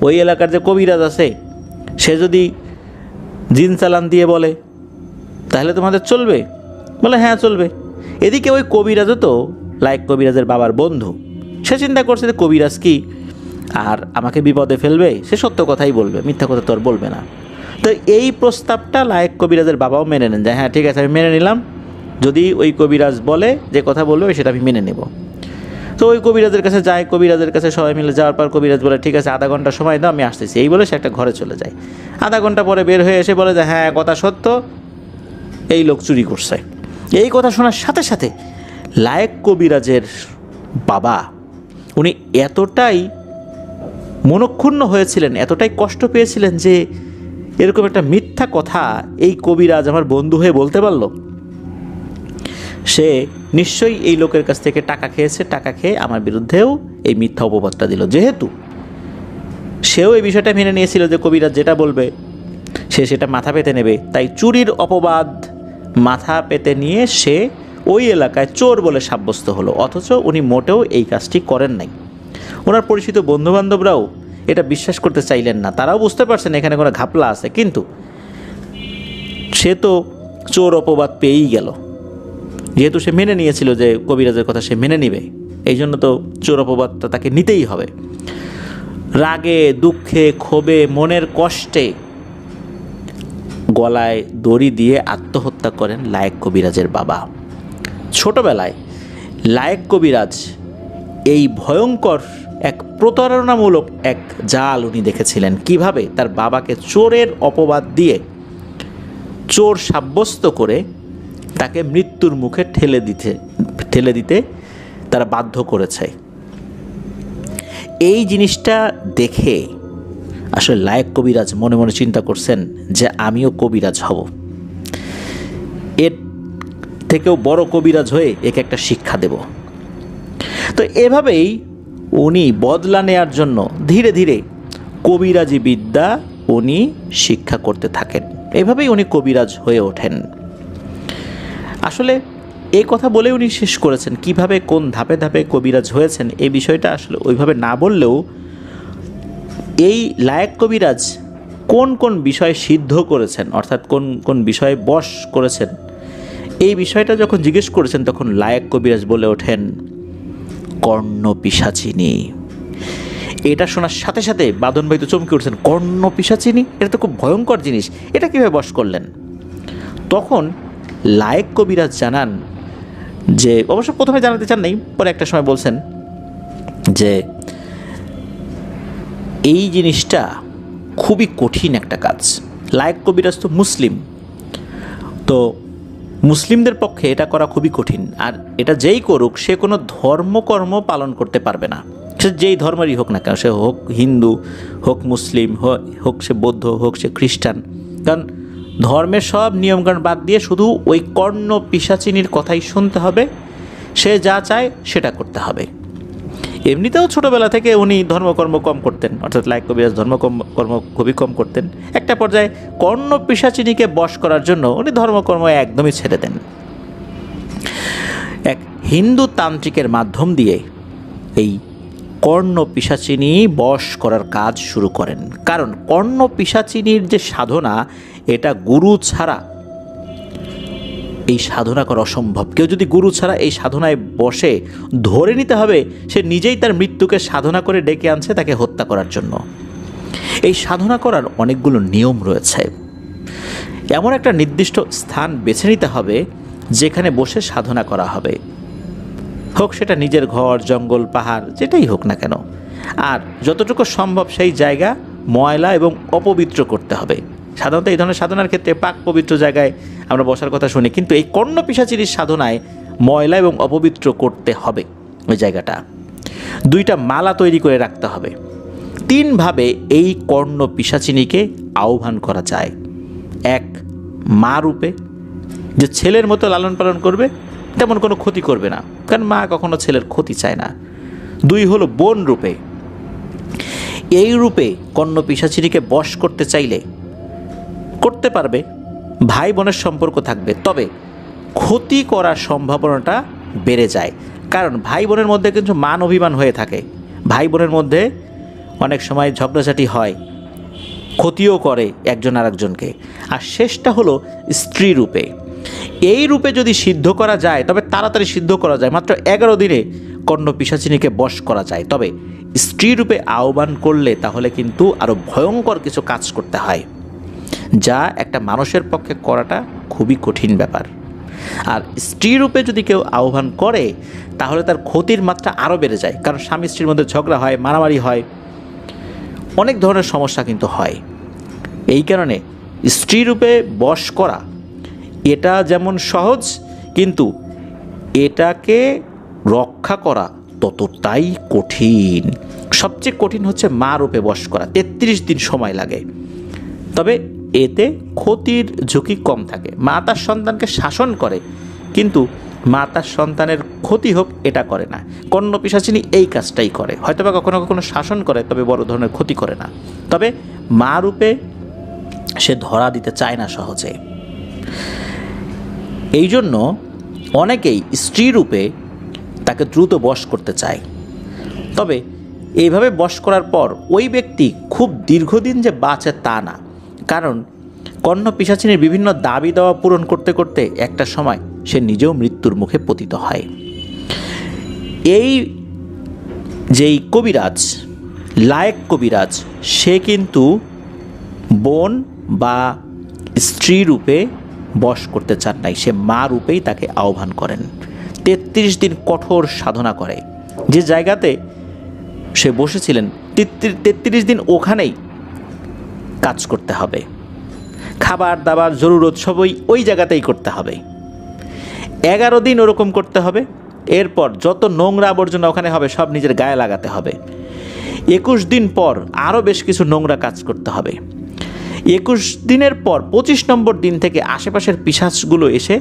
[SPEAKER 2] ওই এলাকার যে কবিরাজ আছে সে যদি জিন চালান দিয়ে বলে তাহলে তোমাদের চলবে? বলে হ্যাঁ চলবে। এদিকে ওই কবিরাজও তো লায়েক কবিরাজের বাবার বন্ধু, সে চিন্তা করছে যে কবিরাজ কি আর আমাকে বিপদে ফেলবে, সে সত্য কথাই বলবে, মিথ্যা কথা তো আর বলবে না। তো এই প্রস্তাবটা লায়েক কবিরাজের বাবাও মেনে নেন, যে হ্যাঁ ঠিক আছে আমি মেনে নিলাম, যদি ওই কবিরাজ বলে যে কথা বলবে সেটা আমি মেনে নেব। তো ওই কবিরাজের কাছে যায়, কবিরাজের কাছে সবাই মিলে যাওয়ার পর কবিরাজ বলে ঠিক আছে আধা ঘন্টা সময় দাও, আমি আসতেছি, এই বলে সে একটা ঘরে চলে যায়। আধা ঘন্টা পরে বের হয়ে এসে বলে যে হ্যাঁ কথা সত্য, এই লোক চুরি করছে। এই কথা শোনার সাথে সাথে লায়েক কবিরাজের বাবা উনি এতটাই মনক্ষুণ্ণ হয়েছিলেন, এতটাই কষ্ট পেয়েছিলেন যে এরকম একটা মিথ্যা কথা এই কবিরাজ আমার বন্ধু হয়ে বলতে পারল। সে নিশ্চয়ই এই লোকের কাছ থেকে টাকা খেয়েছে, টাকা খেয়ে আমার বিরুদ্ধেও এই মিথ্যা অপবাদটা দিল। যেহেতু সেও এই বিষয়টা মেনে নিয়েছিল যে কবিরাজ যেটা বলবে সে সেটা মাথা পেতে নেবে, তাই চুরির অপবাদ মাথা পেতে নিয়ে সে ওই এলাকায় চোর বলে সাব্যস্ত হলো। অথচ উনি মোটেও এই কাজটি করেন নাই। ওনার পরিচিত বন্ধুবান্ধবরাও এটা বিশ্বাস করতে চাইলেন না, তারাও বুঝতে পারছেন এখানে কোনো ঘাপলা আছে, কিন্তু সে তো চোর অপবাদ পেয়েই গেল। যেহেতু সে মেনে নিয়েছিল যে কবিরাজের কথা সে মেনে নিবে, এই জন্য তো চোর অপবাদটা তাকে নিতেই হবে। রাগে, দুঃখে, ক্ষোভে, মনের কষ্টে গলায় দড়ি দিয়ে আত্মহত্যা করেন লায়েক কবিরাজের বাবা। ছোটবেলায় লায়েক কবিরাজ এই ভয়ঙ্কর এক প্রতারণামূলক এক জাল উনি দেখেছিলেন, কিভাবে তার বাবাকে চোরের অপবাদ দিয়ে চোর সাব্যস্ত করে তাকে মৃত্যুর মুখে ঠেলে দিতে তারা বাধ্য করেছে। এই জিনিসটা দেখে আসলে লায়েক কবিরাজ মনে মনে চিন্তা করছেন যে আমিও কবিরাজ হব, এর থেকেও বড় কবিরাজ হয়ে একে একটা শিক্ষা দেব। তো এভাবেই উনি বদলা নেয়ার জন্য ধীরে ধীরে কবিরাজি বিদ্যা উনি শিক্ষা করতে থাকেন। এভাবেই উনি কবিরাজ হয়ে ওঠেন। আসলে এই কথা বলে উনি শেষ করেছেন, কিভাবে কোন ধাপে ধাপে কবিরাজ হয়েছেন এই বিষয়টা আসলে ওইভাবে না বললেও এই লায়েক কবিরাজ কোন কোন বিষয়ে সিদ্ধ করেছেন, অর্থাৎ কোন কোন বিষয়ে বশ করেছেন, এই বিষয়টা যখন জিজ্ঞেস করেছেন তখন লায়েক কবিরাজ বলে ওঠেন কর্ণ পিশাচিনী। এটা শোনার সাথে সাথে বাঁধন ভাই তো চমকে উঠছেন, কর্ণ পিশাচিনী, এটা তো খুব ভয়ঙ্কর জিনিস, এটা কীভাবে বশ করলেন? তখন লায়েক কবিরাজ জানান যে, অবশ্য প্রথমে জানাতে চান নাই, পরে একটা সময় বলছেন যে এই জিনিসটা খুবই কঠিন একটা কাজ। লায়েক কবিরাজ তো মুসলিম, তো মুসলিমদের পক্ষে এটা করা খুবই কঠিন, আর এটা যেই করুক সে কোনো ধর্মকর্ম পালন করতে পারবে না, সে যেই ধর্মেরই হোক না কেন, সে হোক হিন্দু, হোক মুসলিম, হোক সে বৌদ্ধ, হোক সে খ্রিস্টান, কারণ ধর্মের সব নিয়মকানুন বাদ দিয়ে শুধু ওই কর্ণ পিশাচিনীর কথাই শুনতে হবে, সে যা চায় সেটা করতে হবে। এমনিতেও ছোটোবেলা থেকে উনি ধর্মকর্ম কম করতেন, অর্থাৎ লায়েক কবিরাজ ধর্মকর্ম খুবই কম করতেন। একটা পর্যায়ে কর্ণ পিশাচিনীকে বশ করার জন্য উনি ধর্মকর্ম একদমই ছেড়ে দেন। এক হিন্দু তান্ত্রিকের মাধ্যম দিয়ে এই কর্ণ পিশাচিনী বশ করার কাজ শুরু করেন। কারণ কর্ণ পিশাচিনীর যে সাধনা, এটা গুরু ছাড়া এই সাধনা করা অসম্ভব। কেউ যদি গুরু ছাড়া এই সাধনায় বসে, ধরে নিতে হবে সে নিজেই তার মৃত্যুকে সাধনা করে ডেকে আনছে তাকে হত্যা করার জন্য। এই সাধনা করার অনেকগুলো নিয়ম রয়েছে। এমন একটা নির্দিষ্ট স্থান বেছে নিতে হবে যেখানে বসে সাধনা করা হবে। হোক সেটা নিজের ঘর, জঙ্গল, পাহাড়, যেটাই হোক না কেন। আর যতটুকু সম্ভব সেই জায়গা ময়লা এবং অপবিত্র করতে হবে। সাধারণত এই ধরনের সাধনার ক্ষেত্রে পাক পবিত্র জায়গায় আমরা বসার কথা শুনি, কিন্তু এই কর্ণ পিশাচিনীর সাধনায় ময়লা এবং অপবিত্র করতে হবে ওই জায়গাটা। 2টা মালা তৈরি করে রাখতে হবে। 3 ভাবে এই কর্ণ পিশাচিনীকে আহ্বান করা যায়। 1, মা রূপে, যে ছেলের মতো লালন পালন করবে, তেমন কোনো ক্ষতি করবে না, কারণ মা কখনো ছেলের ক্ষতি চায় না। 2 হলো বোন রূপে। এই রূপে কর্ণ পিশাচিনীকে বশ করতে চাইলে করতে পারবে, ভাই বোনের সম্পর্ক থাকবে, তবে ক্ষতি করার সম্ভাবনাটা বেড়ে যায়। কারণ ভাই বোনের মধ্যে কিন্তু মান অভিমান হয়ে থাকে, ভাই বোনের মধ্যে অনেক সময় ঝগড়াঝাটি হয়, ক্ষতিও করে একজন আরেকজনকে। আর শেষটা হলো স্ত্রী রূপে। এই রূপে যদি সিদ্ধ করা যায়, তবে তাড়াতাড়ি সিদ্ধ করা যায়, মাত্র 11 দিনে কর্ণ পিশাচিনীকে বশ করা যায়। তবে স্ত্রী রূপে আহ্বান করলে তাহলে কিন্তু আরও ভয়ঙ্কর কিছু কাজ করতে হয়, যা একটা মানুষের পক্ষে করাটা খুবই কঠিন ব্যাপার। আর স্ত্রী রূপে যদি কেউ আহ্বান করে তাহলে তার ক্ষতির মাত্রা আরও বেড়ে যায়, কারণ স্বামী স্ত্রীর মধ্যে ঝগড়া হয়, মারামারি হয়, অনেক ধরনের সমস্যা কিন্তু হয়। এই কারণে স্ত্রী রূপে বশ করা এটা যেমন সহজ, কিন্তু এটাকে রক্ষা করা ততটাই কঠিন। সবচেয়ে কঠিন হচ্ছে মা রূপে বশ করা, 33 দিন সময় লাগে। তবে এতে ক্ষতির ঝুঁকি কম থাকে। মা তার সন্তানকে শাসন করে, কিন্তু মা তার সন্তানের ক্ষতি হোক এটা করে না। কর্ণ পিশাচিনী এই কাজটাই করে, হয়তোবা কখনো কখনো শাসন করে, তবে বড় ধরনের ক্ষতি করে না। তবে মা রূপে সে ধরা দিতে চায় না সহজে। এই জন্য অনেকেই স্ত্রী রূপে তাকে দ্রুত বশ করতে চায়। তবে এইভাবে বশ করার পর ওই ব্যক্তি খুব দীর্ঘদিন যে বাঁচে তা না, কারণ কর্ণ পিশাচিনীর বিভিন্ন দাবি দাওয়া পূরণ করতে করতে একটা সময় সে নিজেও মৃত্যুর মুখে পতিত হয়। এই যেই কবিরাজ, লায়েক কবিরাজ, সে কিন্তু বোন বা স্ত্রী রূপে বশ করতে চান নাই, সে মা রূপেই তাকে আহ্বান করেন। 33 দিন কঠোর সাধনা করে, যে জায়গাতে সে বসেছিলেন 33 দিন ওখানেই কাজ করতে হবে, খাবার দাবার জরুরত সবই ওই জায়গাতেই করতে হবে। 11 দিন ওরকম করতে হবে। এরপর যত নোংরা আবর্জনা ওখানে হবে সব নিজের গায়ে লাগাতে হবে। 21 দিন পর আরও বেশ কিছু নোংরা কাজ করতে হবে। 21 দিনের পর 25 নম্বর দিন থেকে আশেপাশের পিশাচগুলো এসে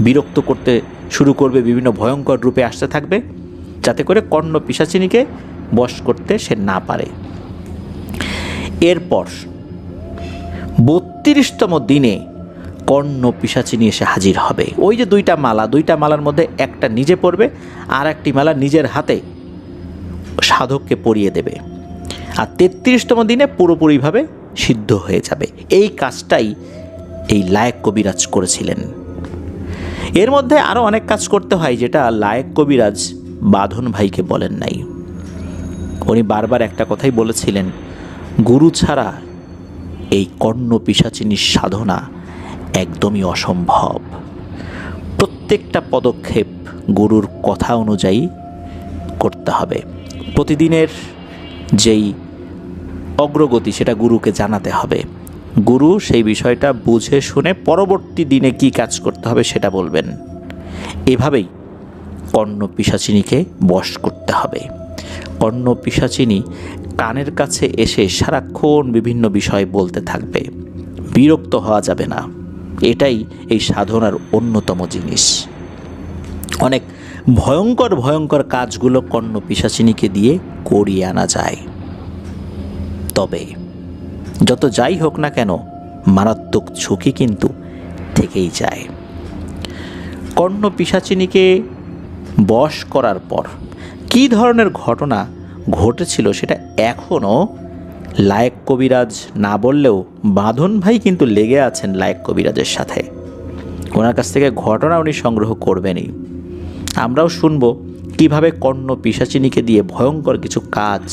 [SPEAKER 2] বিরক্ত করতে শুরু করবে, বিভিন্ন ভয়ঙ্কর রূপে আসতে থাকবে, যাতে করে কর্ণ পিশাচিনীকে বশ করতে সে না পারে। এরপর 32তম দিনে কর্ণ পিশাচিনী এসে হাজির হবে। ওই যে 2টা মালার মধ্যে একটা নিজে পরবে, আর একটি মালা নিজের হাতে সাধককে পরিয়ে দেবে, আর 33তম দিনে পুরোপুরিভাবে সিদ্ধ হয়ে যাবে। এই কাজটাই এই লায়েক কবিরাজ করেছিলেন। এর মধ্যে আরও অনেক কাজ করতে হয়, যেটা লায়েক কবিরাজ বাঁধন ভাইকে বলেন নাই। উনি বারবার একটা কথাই বলেছিলেন, গুরু ছাড়া এই কর্ণ পিশাচিনীর সাধনা একদমই অসম্ভব। প্রত্যেকটা পদক্ষেপ গুরুর কথা অনুযায়ী করতে হবে। প্রতিদিনের যেই অগ্রগতি সেটা গুরুকে জানাতে হবে। গুরু সেই বিষয়টা বুঝে শুনে পরবর্তী দিনে কি কাজ করতে হবে সেটা বলবেন। এভাবেই কর্ণ পিশাচিনীকে বশ করতে হবে। কর্ণ পিশাচিনী কানের কাছে এসে সারাক্ষণ বিভিন্ন বিষয় বলতে থাকবে, বিরক্ত হওয়া যাবে না। এটাই এই সাধনার অন্যতম জিনিস। অনেক ভয়ঙ্কর কাজগুলো কর্ণ পিশাচিনীকে দিয়ে করিয়ে আনা যায়। তবে যত যাই হোক না কেন, মারাত্মক ঝুঁকি কিন্তু থেকেই যায়। কর্ণ পিশাচিনীকে বশ করার পর কী ধরনের ঘটনা ঘটেছিল সেটা এখনও লায়েক কবিরাজ না বললেও বাঁধন ভাই কিন্তু লেগে আছেন লায়েক কবিরাজের সাথে। ওনার কাছ থেকে ঘটনা উনি সংগ্রহ করবেনই। আমরাও শুনব কিভাবে কর্ণ পিশাচিনীকে দিয়ে ভয়ঙ্কর কিছু কাজ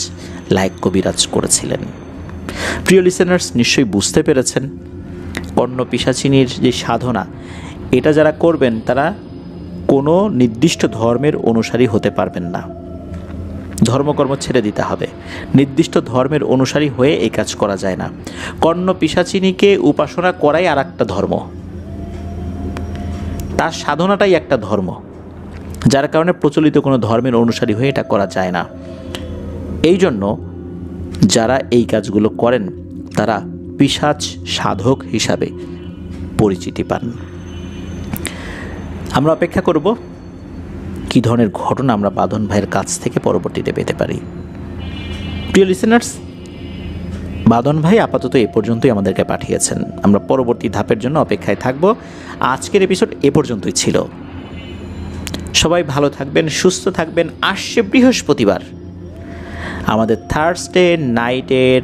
[SPEAKER 2] লায়েক কবিরাজ করেছিলেন। প্রিয় লিসেনার্স, নিশ্চয়ই বুঝতে পেরেছেন কর্ণ পিশাচিনীর যে সাধনা, এটা যারা করবেন তারা কোনো নির্দিষ্ট ধর্মের অনুসারী হতে পারবেন না। ধর্মকর্ম ছেড়ে দিতে হবে। নির্দিষ্ট ধর্মের অনুসারী হয়ে এই কাজ করা যায় না। কর্ণ পিশাচিনীকে উপাসনা করাই আর একটা ধর্ম, তার সাধনাটাই একটা ধর্ম, যার কারণে প্রচলিত কোনো ধর্মের অনুসারী হয়ে এটা করা যায় না। এই জন্য যারা এই কাজগুলো করেন তারা পিশাচ সাধক হিসাবে পরিচিতি পান। আমরা অপেক্ষা করব কী ধরনের ঘটনা আমরা বাঁধন ভাইয়ের কাছ থেকে পরবর্তীতে পেতে পারি। প্রিয় লিসেনার্স, বাঁধন ভাই আপাতত এ পর্যন্তই আমাদেরকে পাঠিয়েছেন। আমরা পরবর্তী ধাপের জন্য অপেক্ষায় থাকব। আজকের এপিসোড এ পর্যন্তই ছিল। সবাই ভালো থাকবেন, সুস্থ থাকবেন। আসছে বৃহস্পতিবার আমাদের থার্সডে নাইটের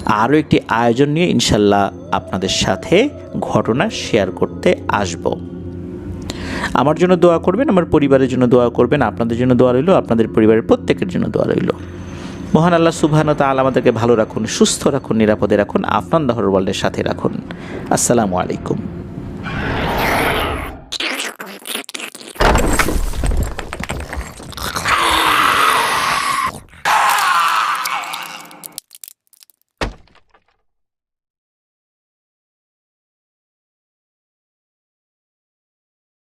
[SPEAKER 2] আরও একটি আয়োজন নিয়ে ইনশাল্লাহ আপনাদের সাথে ঘটনা শেয়ার করতে আসব। আমার জন্য দোয়া করবেন, আমার পরিবারের জন্য দোয়া করবেন, আপনাদের জন্য দোয়া রইল, আপনাদের পরিবারের প্রত্যেকের জন্য দোয়া রইল। মহান আল্লাহ সুবহানাহু ওয়া তাআলা আমাদেরকে ভালো রাখুন, সুস্থ রাখুন, নিরাপদে রাখুন, আফনান দাহর ওয়ার্ল্ডের সাথে রাখুন। আসসালামু আলাইকুম।